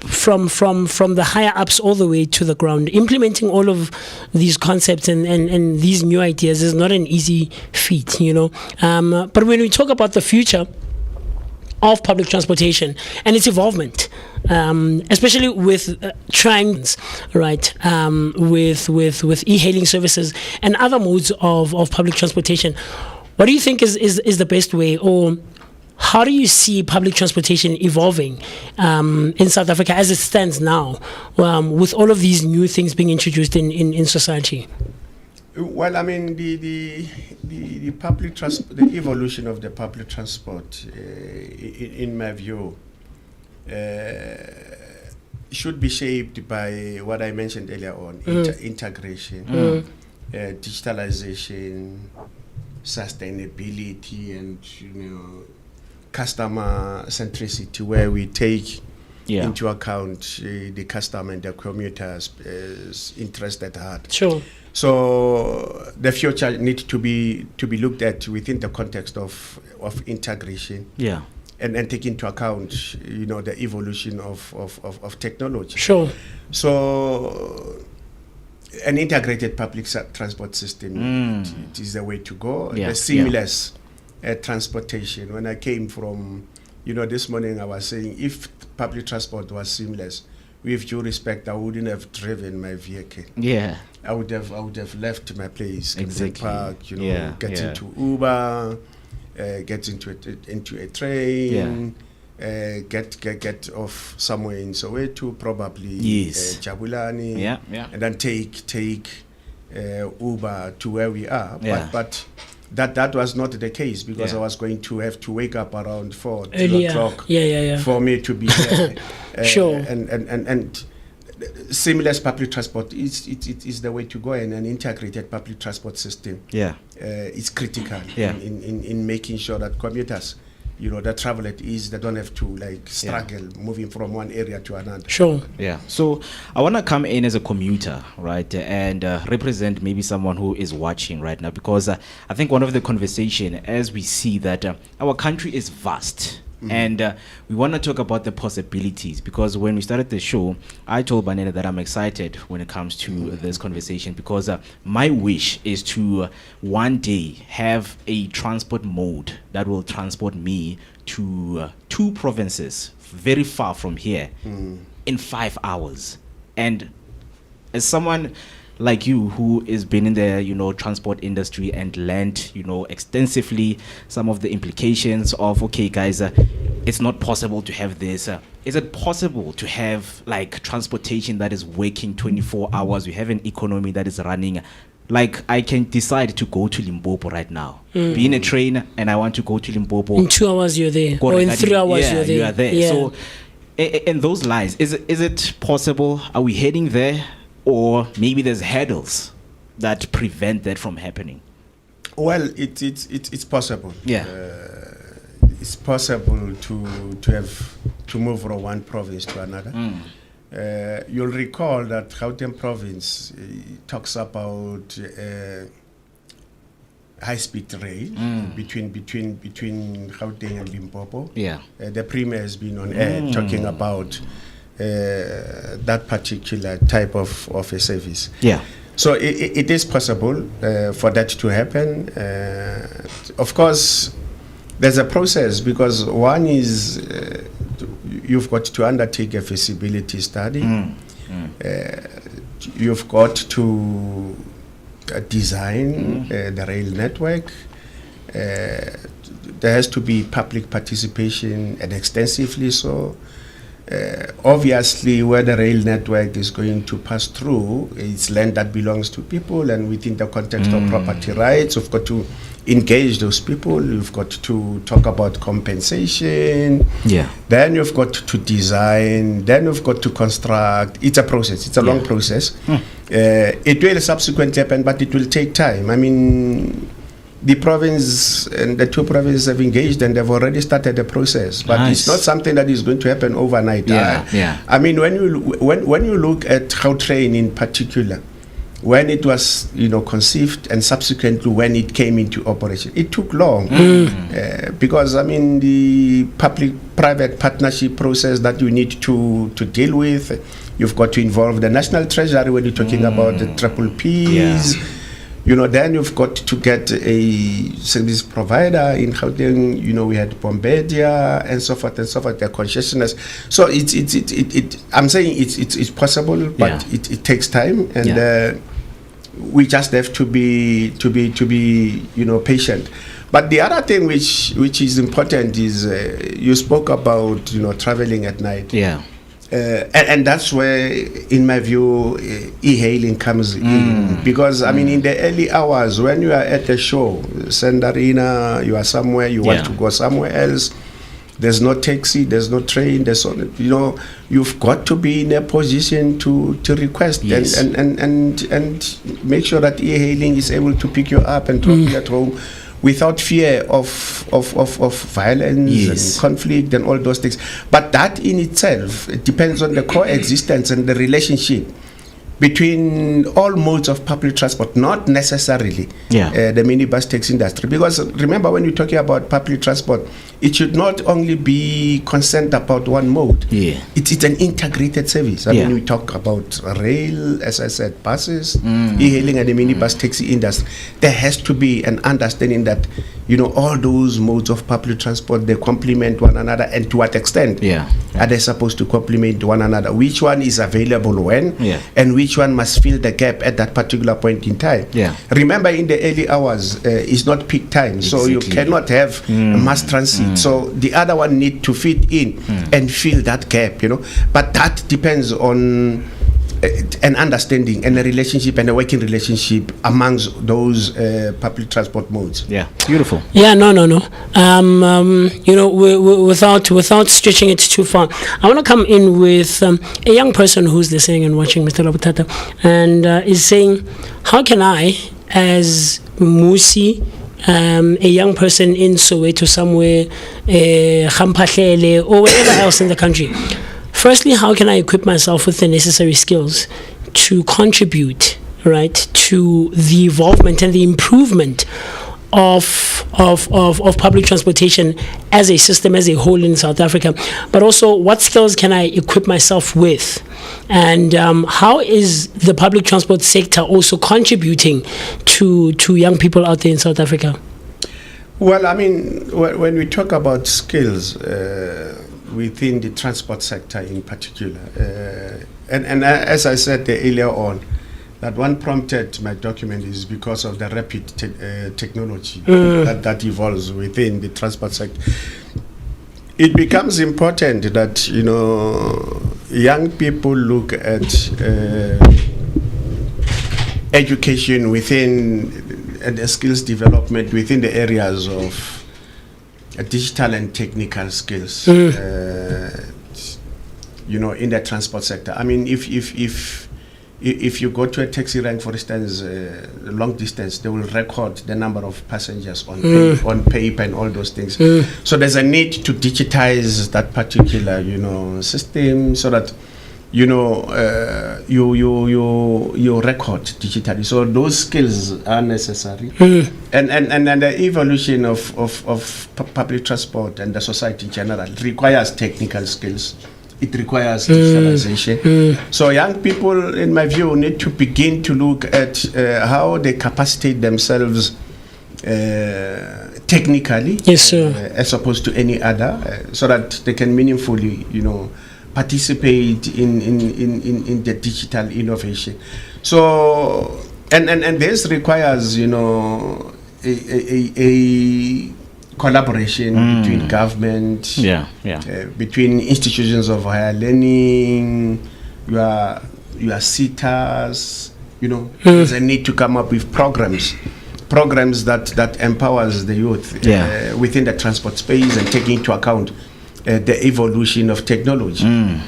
From the higher ups all the way to the ground, implementing all of these concepts and these new ideas is not an easy feat. But when we talk about the future of public transportation and its involvement, especially with trying, right, with e-hailing services and other modes of public transportation, What do you think is the best way, or how do you see public transportation evolving in South Africa as it stands now, with all of these new things being introduced in society? Well, I mean, the public transport, the evolution of the public transport, in my view, should be shaped by what I mentioned earlier on: integration, digitalization, sustainability, and customer centricity, where we take into account the customer and the commuter's interest at heart. Sure. So the future needs to be looked at within the context of integration. Yeah. And take into account, the evolution of technology. Sure. So an integrated public transport system it is the way to go. Yeah. The seamless transportation. When I came from, this morning I was saying, if public transport was seamless, with due respect, I wouldn't have driven my vehicle. Yeah. I would have left my place, Exactly. park, Yeah, get yeah. into Uber, get into a train, get off somewhere in Soweto, probably Yes. Jabulani, Yeah, yeah. and then take Uber to where we are. Yeah. But that was not the case, because Yeah. I was going to have to wake up around 4 Earlier. o'clock Yeah. for me to be there. Sure. And seamless public transport is the way to go, and an integrated public transport system is critical in making sure that commuters, that travel at ease, they don't have to struggle moving from one area to another. Sure. Yeah. So I want to come in as a commuter, right, and represent maybe someone who is watching right now, because I think one of the conversation, as we see that our country is vast. And we want to talk about the possibilities, because when we started the show, I told Mandela that I'm excited when it comes to this conversation, because my wish is to one day have a transport mode that will transport me to 2 provinces very far from here in 5 hours. And as someone like you who has been in the transport industry and learned extensively some of the implications of, okay guys, it's not possible to have this, is it possible to have transportation that is working 24 hours? We have an economy that is running, I can decide to go to Limpopo right now, be in a train, and I want to go to Limpopo In 2 hours you're there, or in 3 hours you're there. You are there. Yeah. So in those lines, is it possible? Are we heading there? Or maybe there's hurdles that prevent that from happening? Well, it's possible. Yeah. It's possible to move from one province to another. You'll recall that Gauteng province talks about high-speed rail between Gauteng and Limpopo. Yeah. The Premier has been on air talking about that particular type of a service. Yeah. So it is possible for that to happen. Of course, there's a process, because one is you've got to undertake a feasibility study. You've got to design the rail network. There has to be public participation, and extensively so. Obviously, where the rail network is going to pass through, it's land that belongs to people, and within the context of property rights, you've got to engage those people. You've got to talk about compensation. Yeah. Then you've got to design. Then you've got to construct. It's a process. It's a long process. It will subsequently happen, but it will take time. I mean, the province and the 2 provinces have engaged, and they've already started the process. But Nice. it's not something that is going to happen overnight. Yeah. I mean, when you look at Gautrain in particular, when it was conceived, and subsequently when it came into operation, it took long because I mean the public-private partnership process that you need to deal with. You've got to involve the National Treasury when you're talking about the triple Ps. Then you've got to get a service provider in Gauteng. We had Bombardier and so forth, the concessionaires. So I'm saying it's possible, but it takes time. And we just have to be patient. But the other thing which is important is you spoke about traveling at night. Yeah. And that's where, in my view, e-hailing comes in. Because, I mean, in the early hours, when you are at a show, Sand Arena, you are somewhere, you want to go somewhere else, there's no taxi, there's no train, you've got to be in a position to request and make sure that e-hailing is able to pick you up and drop you at home without fear of violence and conflict and all those things. But that in itself, it depends on the coexistence and the relationship between all modes of public transport, not necessarily the minibus taxi industry. Because remember, when you're talking about public transport, it should not only be concerned about one mode. It's an integrated service. I mean, we talk about rail, as I said, buses, e-hailing, and the minibus taxi industry. There has to be an understanding that all those modes of public transport, they complement one another, and to what extent are they supposed to complement one another? Which one is available when, and which one must fill the gap at that particular point in time? Remember, in the early hours, it's not peak time, so you cannot have mass transit. So the other one need to fit in and fill that gap, But that depends on an understanding and a relationship and a working relationship amongst those public transport modes. Beautiful. Without stretching it too far, I want to come in with a young person who's listening and watching, Mr. Rabothata, and is saying, how can I, as MooCee, a young person in Soweto somewhere, Gampahlele, or wherever else in the country, firstly, how can I equip myself with the necessary skills to contribute, to the involvement and the improvement of public transportation as a system, as a whole in South Africa? But also, what skills can I equip myself with? And how is the public transport sector also contributing to young people out there in South Africa? Well, I mean, when we talk about skills within the transport sector in particular, and as I said earlier on, that one prompted my document is because of the rapid technology that evolves within the transport sector. It becomes important that young people look at education within the skills development within the areas of digital and technical skills. In the transport sector. I mean, if you go to a taxi rank, for instance, long distance, they will record the number of passengers on paper and all those things. So there's a need to digitize that particular, system so that, you record digitally. So those skills are necessary. And the evolution of public transport and the society in general requires technical skills. It requires digitalization. So young people, in my view, need to begin to look at how they capacitate themselves technically, as opposed to any other, so that they can meaningfully, participate in the digital innovation. So, and this requires, a collaboration between government, between institutions of higher learning, your CETAs, there's a need to come up with programs that empowers the youth within the transport space and taking into account the evolution of technology. In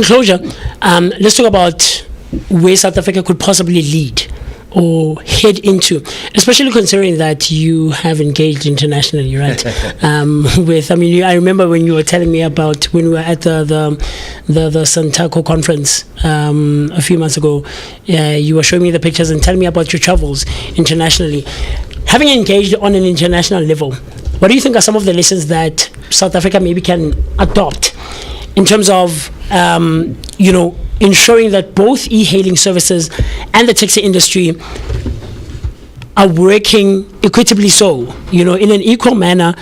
closure, let's talk about where South Africa could possibly lead or head into, especially considering that you have engaged internationally, right? I remember when you were telling me about when we were at the Santaco conference a few months ago. You were showing me the pictures and telling me about your travels internationally. Having engaged on an international level, what do you think are some of the lessons that South Africa maybe can adopt in terms of, ensuring that both e-hailing services and the taxi industry are working equitably so, in an equal manner,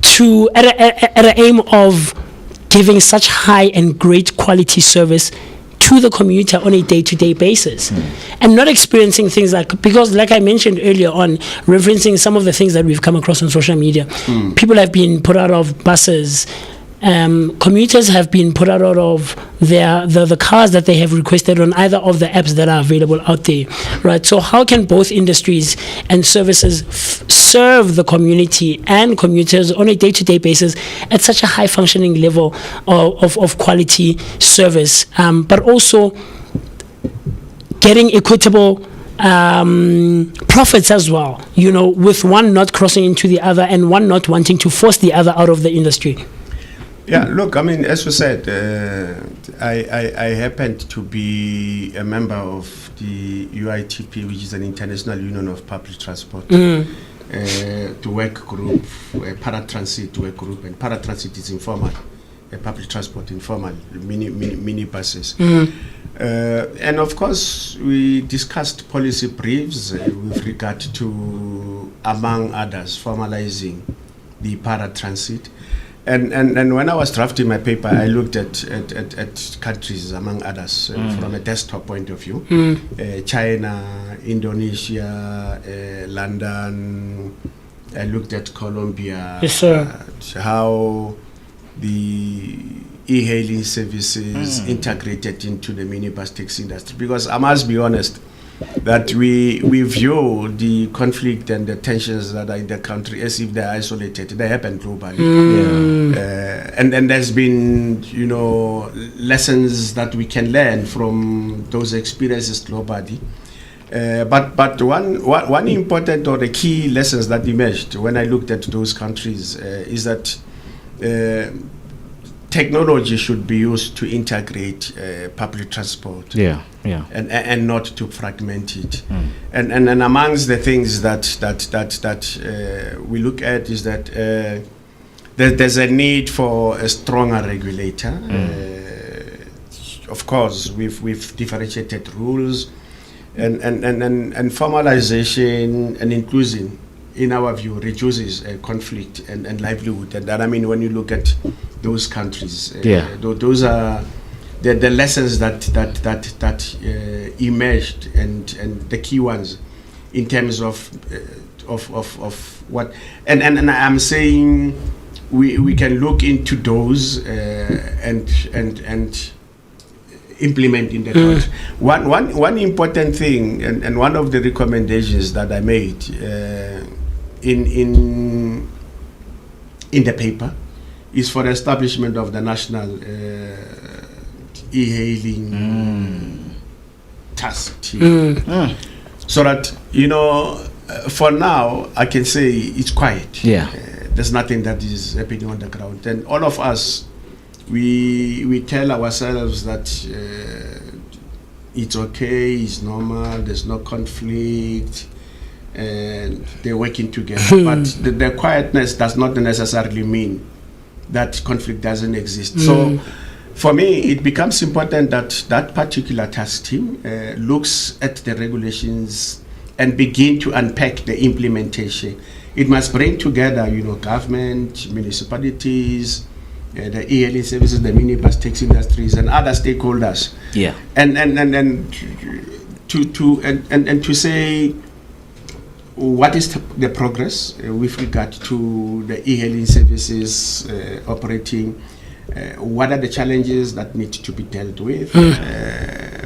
at an aim of giving such high and great quality service to the commuter on a day-to-day basis, and not experiencing things because like I mentioned earlier on, referencing some of the things that we've come across on social media, people have been put out of buses. Commuters have been put out of the cars that they have requested on either of the apps that are available out there, right? So how can both industries and services serve the community and commuters on a day-to-day basis at such a high functioning level of quality service, but also getting equitable profits as well, with one not crossing into the other and one not wanting to force the other out of the industry? Yeah, look, I mean, as you said, I happened to be a member of the UITP, which is an international union of public transport, to work group, a paratransit work group, and paratransit is informal, public transport informal, mini buses. And of course, we discussed policy briefs with regard to, among others, formalizing the paratransit. And when I was drafting my paper, I looked at countries, among others, from a desktop point of view. China, Indonesia, London. I looked at Colombia. Yes, sir. How the e-hailing services integrated into the minibus taxi industry. Because I must be honest, that we view the conflict and the tensions that are in the country as if they're isolated. They happen globally. And there's been, lessons that we can learn from those experiences globally. But one important or the key lessons that emerged when I looked at those countries is that technology should be used to integrate public transport. And not to fragment it. And amongst the things that we look at is that there's a need for a stronger regulator. Of course, with differentiated rules and formalization and inclusion, in our view, reduces conflict and livelihood. And I mean, when you look at those countries, those are the lessons that emerged, and the key ones in terms of what. And I'm saying we can look into those and implement in the country. One important thing, and one of the recommendations that I made in the paper is for the establishment of the national e-hailing task team, so that for now I can say it's quiet. There's nothing that is happening on the ground, and all of us we tell ourselves that it's okay, it's normal, there's no conflict, and they're working together. But the quietness does not necessarily mean that conflict doesn't exist. So for me, it becomes important that that particular task team looks at the regulations and begin to unpack the implementation. It must bring together, government, municipalities, the e-hailing services, the minibus taxi industries, and other stakeholders. And to say what is the progress with regard to the e-hailing services operating. What are the challenges that need to be dealt with?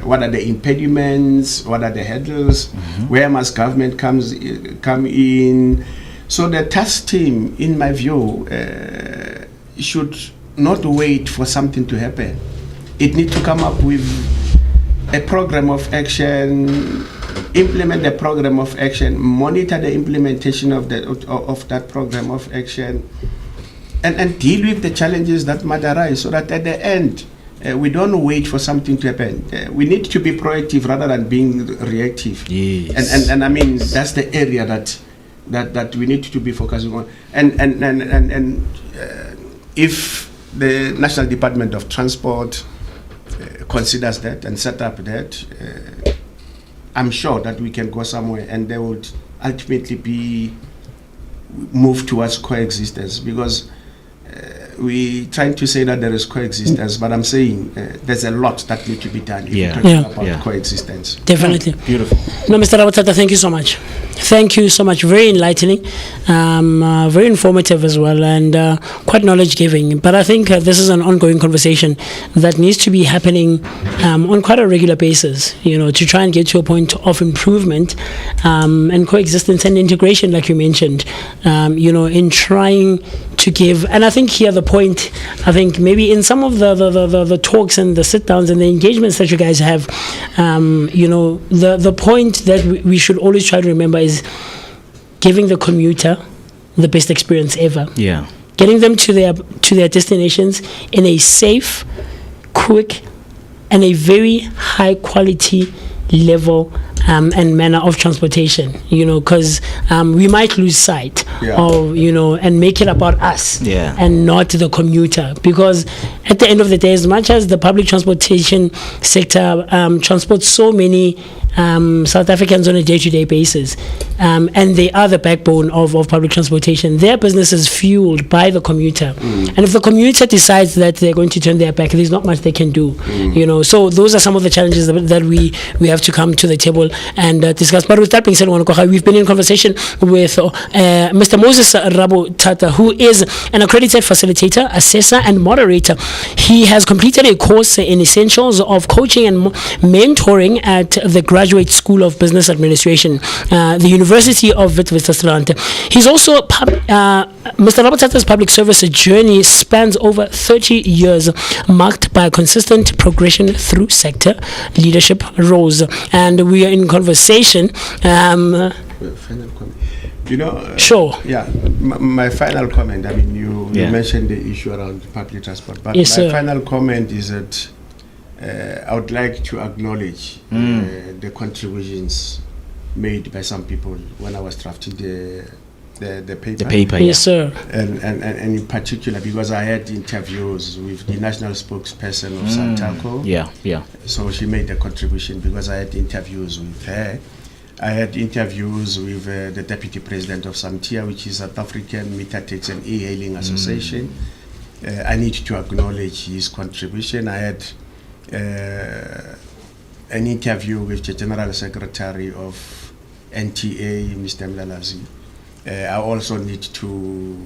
What are the impediments? What are the hurdles? Where must government come in? So the task team, in my view, should not wait for something to happen. It needs to come up with a program of action, implement the program of action, monitor the implementation of that program of action, and deal with the challenges that might arise, so that at the end we don't wait for something to happen. We need to be proactive rather than being reactive. And I mean, that's the area that we need to be focusing on. And if the National Department of Transport considers that and set up that, I'm sure that we can go somewhere, and they would ultimately be moved towards coexistence, because we trying to say that there is coexistence, but I'm saying there's a lot that need to be done if Yeah. we're talking Yeah. about Yeah. coexistence. Definitely. Beautiful. No, Mr. Rabothata, thank you so much. Thank you so much. Very enlightening, very informative as well, and quite knowledge-giving. But I think this is an ongoing conversation that needs to be happening on quite a regular basis, to try and get to a point of improvement and coexistence and integration, like you mentioned, in trying to give. And I think here the point, I think maybe in some of the talks and the sit-downs and the engagements that you guys have, the point that we should always try to remember is giving the commuter the best experience ever. Yeah. Getting them to their destinations in a safe, quick, and a very high quality level and manner of transportation, because we might lose sight of, and make it about us and not the commuter. Because at the end of the day, as much as the public transportation sector transports so many South Africans on a day-to-day basis, and they are the backbone of public transportation, their business is fueled by the commuter. And if the commuter decides that they're going to turn their back, there's not much they can do. So those are some of the challenges that we have to come to the table and discuss. But with that being said, we've been in conversation with Mr. Moses Rabothata, who is an accredited facilitator, assessor, and moderator. He has completed a course in essentials of coaching and mentoring at the Graduate School of Business Administration, the University of Witwatersrand. He's also Mr. Rabothata's public service journey spans over 30 years, marked by consistent progression through sector leadership roles. And we are in conversation. Final comment. Sure. Yeah, my final comment. I mean, you mentioned the issue around public transport, but Yes, my sir. final comment is that I would like to acknowledge the contributions made by some people when I was drafting the paper. The paper, Yes, sir. And in particular, because I had interviews with the national spokesperson of Santaco. Yeah. So she made a contribution because I had interviews with her. I had interviews with the deputy president of SAMTIA, which is South African Meter Tax and E-Hailing Association. I need to acknowledge his contribution. I had an interview with the General Secretary of NTA, Mr. Mlalazi. I also need to,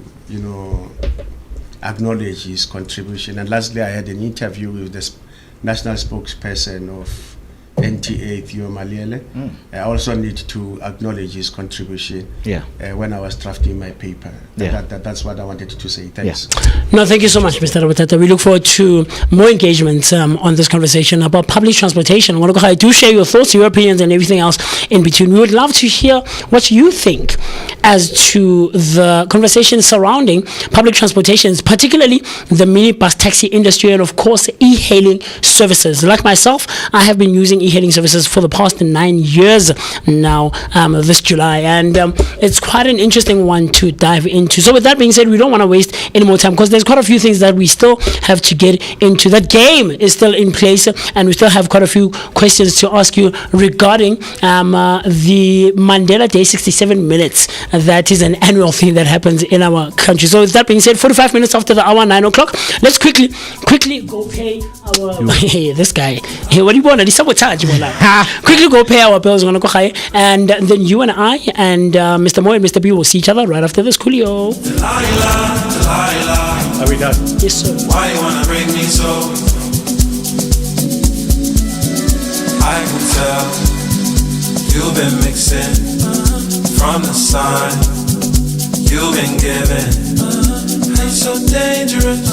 acknowledge his contribution. And lastly, I had an interview with the national spokesperson of NTA, Theo Maliele. I also need to acknowledge his contribution when I was drafting my paper. That's what I wanted to say. Thanks. No, thank you so much, Mr. Rabothata. We look forward to more engagements on this conversation about public transportation. Do share your thoughts, your opinions, and everything else in between. We would love to hear what you think as to the conversation surrounding public transportations, particularly the minibus taxi industry and, of course, e-hailing services. Like myself, I have been using e-hailing services for the past 9 years now, this July, and it's quite an interesting one to dive into. So with that being said, we don't want to waste any more time because there's quite a few things that we still have to get into. That game is still in place, and we still have quite a few questions to ask you regarding the Mandela Day 67 minutes. That is an annual thing that happens in our country. So with that being said, 45 minutes after the hour, 9 o'clock, let's quickly go pay our hey, this guy. Hey, what do you want? Quickly go pay our bills, and then you and I and Mr. Mo and Mr. B will see each other right after this. Coolio. Are we done? Yes, sir. Why you wanna break me so? I can tell you've been mixing from the sign you've been given. It's so dangerous.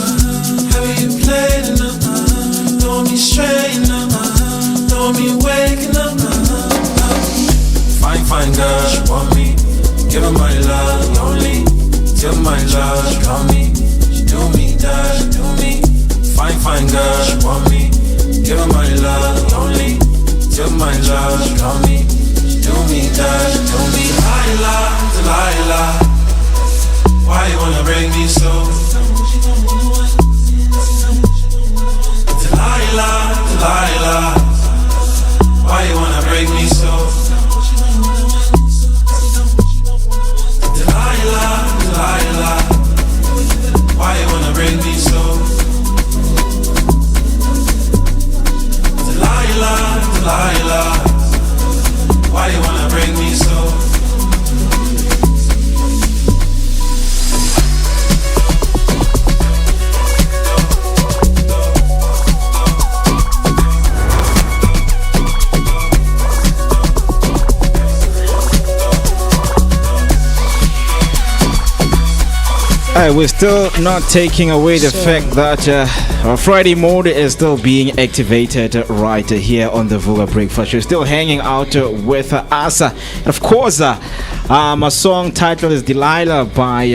How you played enough? Don't be straight enough. Don't be waking up. Fine girl, she want me. Give her my love, only. Till my love, she call me. She do me that, she do me. Fine girl, she want me. Give her my love, only. Till my love, she call me. She do me that, she do me. Delilah, why you wanna break me so? Delilah, why you wanna break me so? Delilah, why you wanna break me body wanna bring me slow. We're still not taking away the fact that our Friday mode is still being activated right here on the Vooka Breakfast. You're still hanging out with us. And of course, a song titled is Delilah by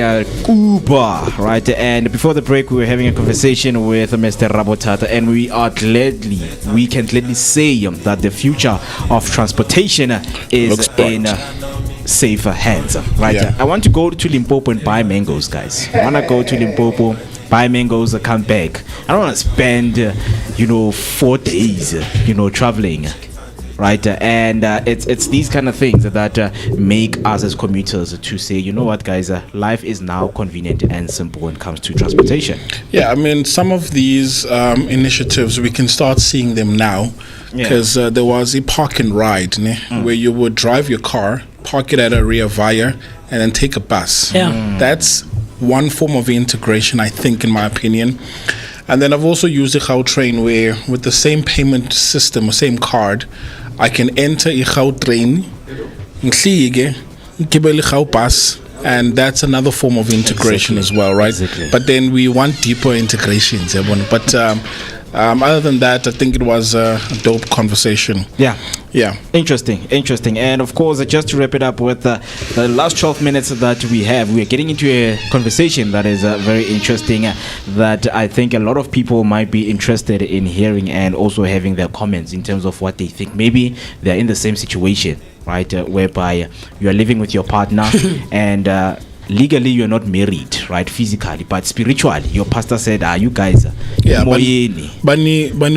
Uber, right? And before the break, we were having a conversation with Mr. Rabothata, and we can gladly say that the future of transportation is in safer hands, right? Yeah. I want to go to Limpopo and buy mangoes, guys. I want to go to Limpopo, buy mangoes, come back. I don't want to spend 4 days traveling, right? And it's these kind of things that make us as commuters to say, you know what, guys, life is now convenient and simple when it comes to transportation. Yeah, I mean, some of these initiatives, we can start seeing them now, because there was a park and ride where you would drive your car, park it at a rear via, and then take a bus. That's one form of integration, I think, in my opinion. And then I've also used a Gautrain where, with the same payment system or same card, I can enter a Gautrain, bus, and that's another form of integration as well, right? But then we want deeper integrations, but other than that, I think it was a dope conversation. Yeah. Interesting. And of course, just to wrap it up with the last 12 minutes that we have, we are getting into a conversation that is very interesting, that I think a lot of people might be interested in hearing and also having their comments in terms of what they think. Maybe they're in the same situation, right, whereby you are living with your partner and legally you're not married, right, physically, but spiritually your pastor said, you guys bani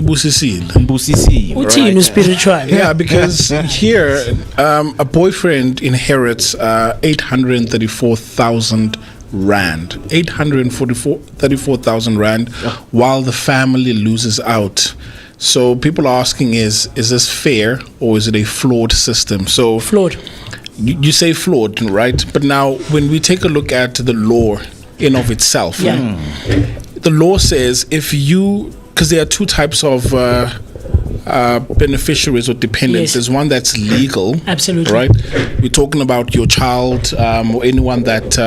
busisile, right? Spiritual. Yeah, because here a boyfriend inherits 834,000 rand, 834,000 rand, while the family loses out. So people are asking, is this fair, or is it a flawed system? So flawed. You say flawed, right? But now when we take a look at the law in of itself, the law says because there are two types of beneficiaries or dependents. There's one that's legal, absolutely, right? We're talking about your child or anyone that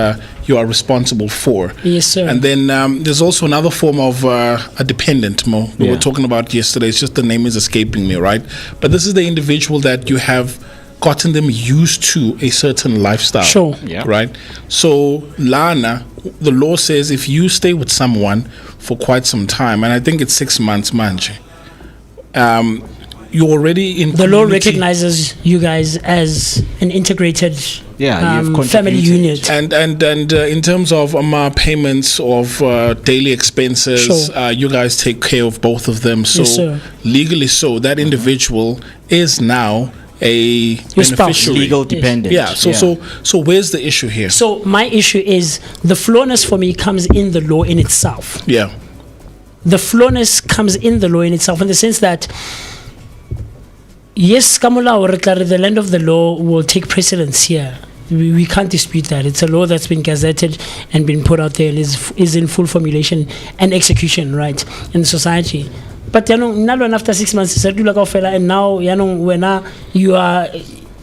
you are responsible for. Yes, sir. And then there's also another form of a dependent, we were talking about yesterday. It's just the name is escaping me, right? But this is the individual that you have gotten them used to a certain lifestyle. Sure. Right? So, Lana, the law says if you stay with someone for quite some time, and I think it's 6 months, manje, you're already in the law recognizes you guys as an integrated family unit. And in terms of payments of daily expenses, you guys take care of both of them. So, legally that individual is now a beneficiary, legal dependent. So where's the issue here? So my issue is the flawness for me comes in the law in itself. The flawness comes in the law in itself, in the sense that yes, the land of the law will take precedence here. We can't dispute that. It's a law that's been gazetted and been put out there and is in full formulation and execution, right, in society. But after 6 months, and now when you are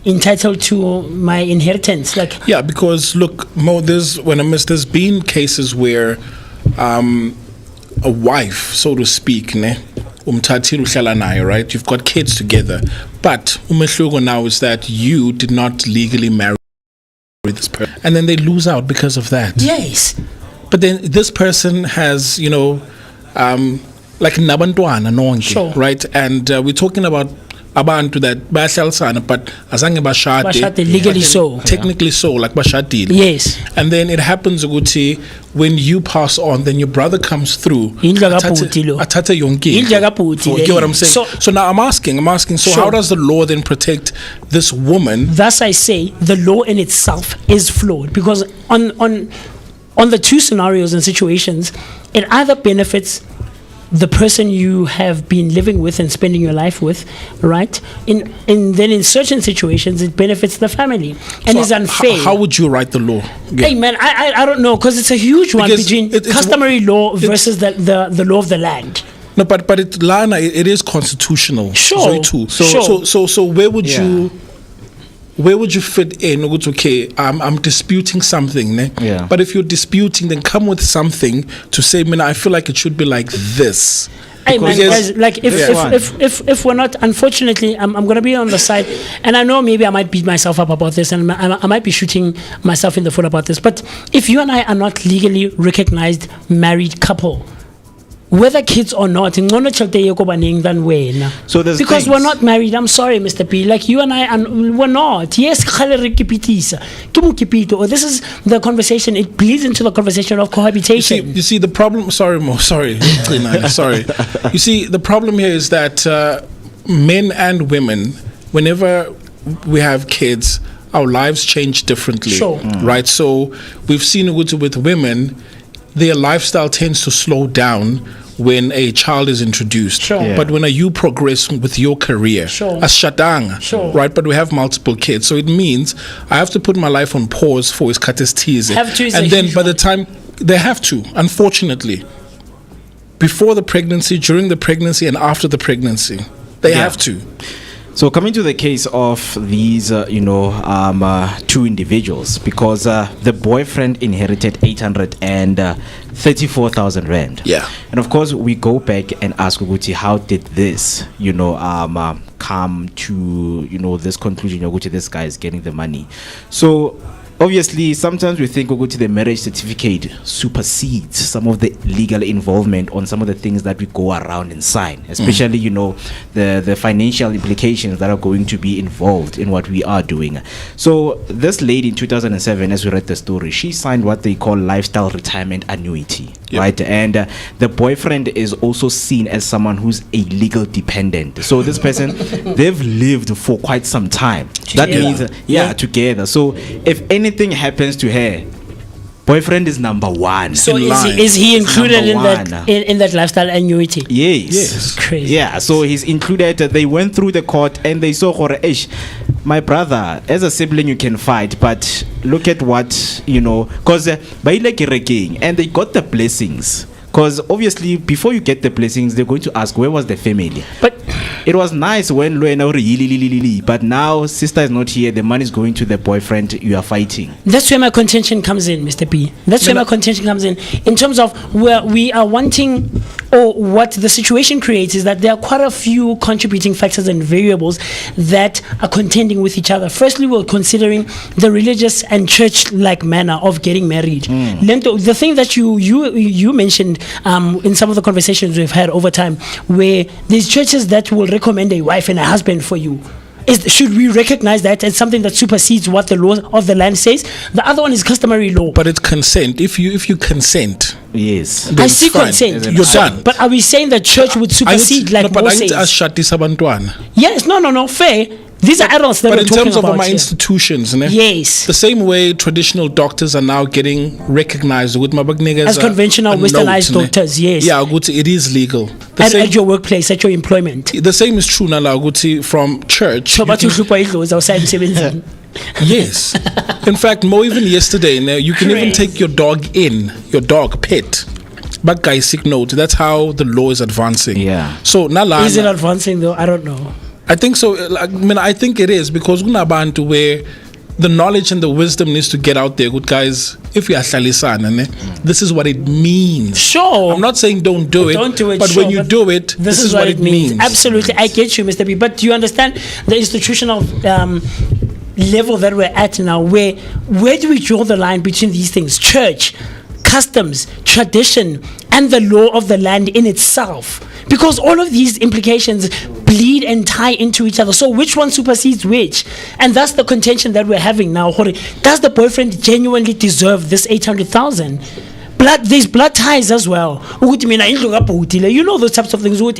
entitled to my inheritance, because look, Mo, there's been cases where a wife, so to speak, right? You've got kids together, but umehluko now is that you did not legally marry this person, and then they lose out because of that. Yes. But then this person has, like nabantwana nonke, right? And we're talking about abantu that bayahlalisana but azange bashade legally so, technically so, like bashadile. Yes. And then it happens ukuthi when you pass on, then your brother comes through, athathe yonke. You get what I'm saying? So now I'm asking, so how does the law then protect this woman? Thus I say the law in itself is flawed, because on the two scenarios and situations, it either benefits the person you have been living with and spending your life with, right? Then in certain situations it benefits the family and So is unfair. How would you write the law? Hey man, I don't know, because it's a huge one between customary law versus the law of the land. No, but it, Lana, it is constitutional. Sure. So where would you? Where would you fit in? Okay, I'm disputing something, ne? Yeah. But if you're disputing, then come with something to say, man, I feel like it should be like this. Hey man, guys, like if we're not, unfortunately, I'm gonna be on the side, and I know maybe I might beat myself up about this, and I might be shooting myself in the foot about this. But if you and I are not legally recognized married couple, whether kids or not, so because things. we're not married. I'm sorry, Mr. P. Like you and I, we're not. Yes, or this is the conversation. It bleeds into the conversation of cohabitation. You see the problem. Sorry, Mo. Sorry, sorry. You see, the problem here is that men and women, whenever we have kids, our lives change differently. Sure. Right. So we've seen with women, their lifestyle tends to slow down when a child is introduced. Sure. Yeah. But when you progress with your career, Sure. as Shatang, Sure. right? But we have multiple kids, so it means I have to put my life on pause for his tease. Have to is and a then huge by the time they have to, unfortunately, before the pregnancy, during the pregnancy, and after the pregnancy, they have to. So coming to the case of these, two individuals, because the boyfriend inherited 834,000 rand. Yeah. And of course, we go back and ask Uguti, how did this, come to, this conclusion? Uguti, this guy is getting the money. So obviously, sometimes we think the marriage certificate supersedes some of the legal involvement on some of the things that we go around and sign, especially, the financial implications that are going to be involved in what we are doing. So this lady in 2007, as we read the story, she signed what they call lifestyle retirement annuity, right? And the boyfriend is also seen as someone who's a legal dependent. So this person, they've lived for quite some time. That means, together. So if anything happens to her, boyfriend is number one. So is he included in that lifestyle annuity? Yes. Crazy. Yeah, so he's included. They went through the court and they saw, my brother, as a sibling you can fight, but look at what, because and they got the blessings. Because obviously, before you get the blessings, they're going to ask, where was the family? But it was nice when but now sister is not here, the money is going to the boyfriend you are fighting. That's where my contention comes in, Mr. P. That's where my contention comes in terms of where we are wanting, or what the situation creates is that there are quite a few contributing factors and variables that are contending with each other. Firstly, we're considering the religious and church-like manner of getting married. Lento, the thing that you mentioned in some of the conversations we've had over time, where there's churches that will recommend a wife and a husband for you. Should we recognize that as something that supersedes what the law of the land says? The other one is customary law. But it's consent. If you consent, yes, I see consent. You're done. But are we saying that church would supersede like Moses? Yes, no, fair. These are adults that but we're talking about. But in terms of my institutions, yes, the same way traditional doctors are now getting recognized with as conventional westernized doctors. Yes, yeah, it is legal. At your workplace, at your employment. The same is true now, from church. Yes. In fact, more even yesterday, you can even take your dog pet. But guys, sick note. That's how the law is advancing. Yeah. So now, is it advancing though? I don't know. I think so. I think it is, because kunabantu where the knowledge and the wisdom needs to get out there. Good guys, if we are shalisana, this is what it means. Sure. I'm not saying don't do it. Don't do it. But when you do it, this is what it means. Absolutely, I get you, Mr. B. But do you understand the institutional level that we're at now? Where do we draw the line between these things? Church, customs, tradition, and the law of the land in itself. Because all of these implications bleed and tie into each other. So which one supersedes which? And that's the contention that we're having now. Does the boyfriend genuinely deserve this 800,000? there's blood ties as well. You know those types of things. But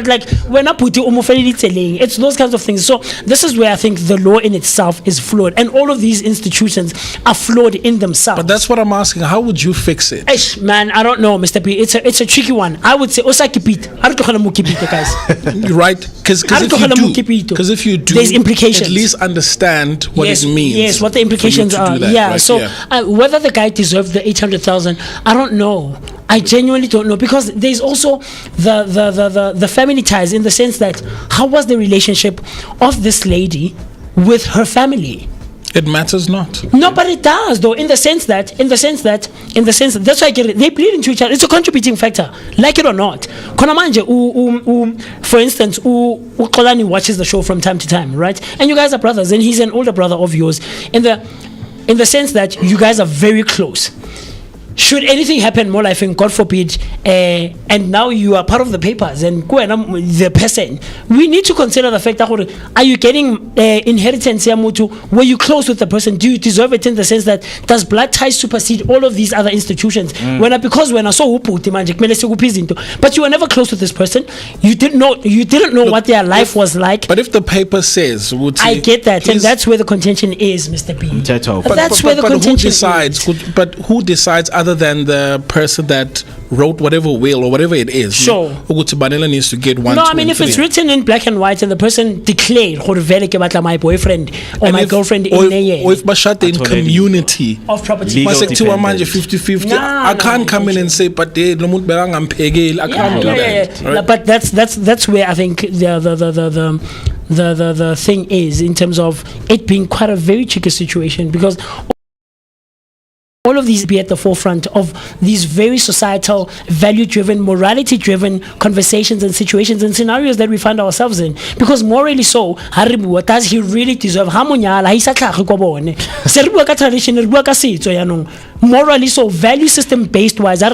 like when I put it's those kinds of things. So this is where I think the law in itself is flawed, and all of these institutions are flawed in themselves. But that's what I'm asking. How would you fix it? Man, I don't know, Mr. P. It's a tricky one. I would say Osaki Pete. Guys. Right? Because if you do, there's implications. At least understand what it means. Yes, what the implications are. That, right? So whether the guy deserved the 800,000, I don't know. I genuinely don't know, because there's also the family ties, in the sense that how was the relationship of this lady with her family? It matters not. No, but it does, though, in the sense that that's why I get it. They bleed into each other. It's a contributing factor, like it or not. For instance, Kolani watches the show from time to time, right? And you guys are brothers, and he's an older brother of yours, in the sense that you guys are very close. Should anything happen, more life, and God forbid, and now you are part of the papers and the person, we need to consider the fact that are you getting inheritance? Were you close with the person? Do you deserve it, in the sense that does blood ties supersede all of these other institutions? Because when I saw but you were never close with this person, you didn't know what their life was like. But if the paper says, I get that, and that's where the contention is, Mr. B. That's where the contention is. But who decides? Other than the person that wrote whatever will or whatever it is. Sure. Mandela needs to get 1, No, 2, I mean, if 3. it's written in black and white and the person declared my boyfriend or my girlfriend or if Bashate in community of property, 50-50, I can't come in and say, but I can't do that. Right? But that's where I think the thing is, in terms of it being quite a very tricky situation, because all of these be at the forefront of these very societal, value-driven, morality-driven conversations and situations and scenarios that we find ourselves in. Because morally so, what does he really deserve? Morally so, value system based wise, as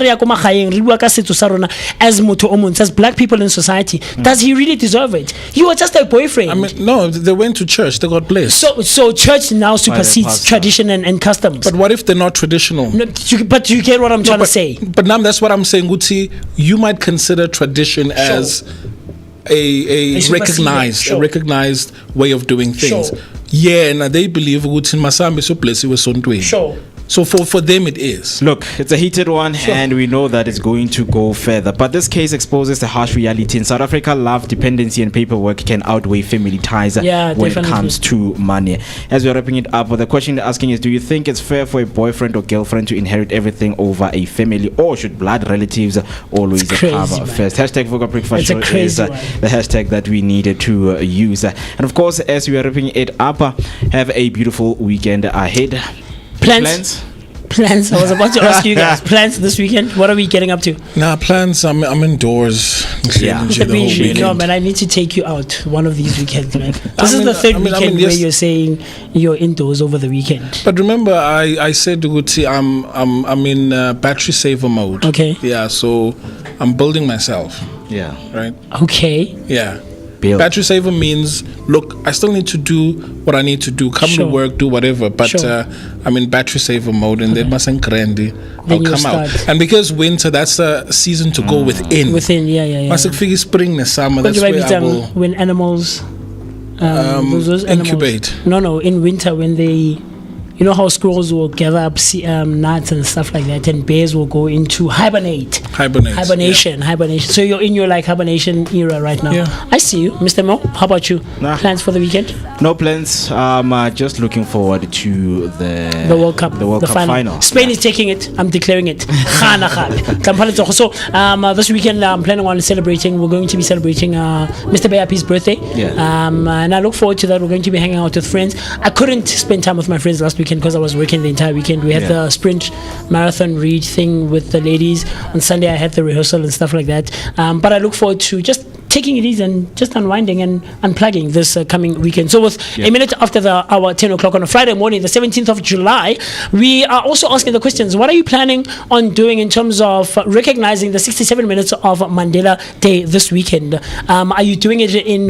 black people in society, does he really deserve it? You are just a boyfriend. I mean, no, they went to church, they got blessed. So church now supersedes tradition and customs. But what if they're not traditional? No, but you get what I'm trying to say. But now that's what I'm saying, Guti. You might consider tradition as a recognized way of doing things. Yeah, and they believe Guti Masambi so blessed with Sontwe. Sure. So for them it is. Look, it's a heated one, and we know that it's going to go further. But this case exposes the harsh reality. In South Africa, love, dependency, and paperwork can outweigh family ties when it comes to money. As we're wrapping it up, the question they're asking is, do you think it's fair for a boyfriend or girlfriend to inherit everything over a family, or should blood relatives always cover first? Hashtag Vooka Breakfast Show is the hashtag that we needed to use. And of course, as we are wrapping it up, have a beautiful weekend ahead. Plans? I was about to ask you guys. Plans this weekend? What are we getting up to? Plans. I'm indoors. No, man, I need to take you out one of these weekends, man. This is the third weekend where you're saying you're indoors over the weekend. But remember, I said to Guti, I'm in battery saver mode. Okay. Yeah, so I'm building myself. Yeah. Right. Okay. Yeah. Battery saver means, look, I still need to do what I need to do. Come to work, do whatever. But I'm in battery saver mode, and then mustn't grandy. I'll come out. And because winter, that's a season to go within. Must figure spring and summer. That's where I will. When animals those incubate. Animals, no, in winter when they. You know how squirrels will gather up nuts and stuff like that, and bears will go into hibernation. So you're in your hibernation era right now. I see you, Mr. Mo. How about you? Plans for the weekend? No plans. Just looking forward to the World Cup, the World Cup final. Spain is taking it. I'm declaring it. So this weekend I'm planning on celebrating. We're going to be celebrating Mr. Bayapi's birthday. And I look forward to that. We're going to be hanging out with friends. I couldn't spend time with my friends last weekend because I was working the entire weekend. We had the sprint marathon read thing with the ladies. On Sunday I had the rehearsal and stuff like that. But I look forward to just taking it easy and just unwinding and unplugging this coming weekend. So with a minute after the hour 10 o'clock on a Friday morning, the 17th of July, we are also asking the questions. What are you planning on doing in terms of recognizing the 67 minutes of Mandela Day this weekend? Are you doing it in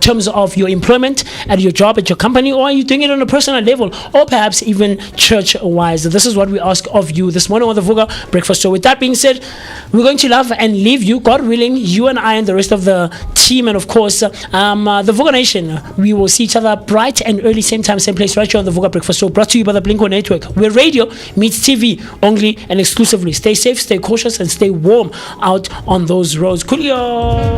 terms of your employment, at your job, at your company, or are you doing it on a personal level, or perhaps even church-wise? This is what we ask of you this morning on the Vooka Breakfast Show. With that being said, we're going to love and leave you, God willing, you and I and the rest of the team, and of course the Vooka Nation. We will see each other bright and early, same time, same place, right here on the Vooka Breakfast Show, brought to you by the Blinko Network, where radio meets TV only and exclusively. Stay safe, stay cautious, and stay warm out on those roads. Coolio.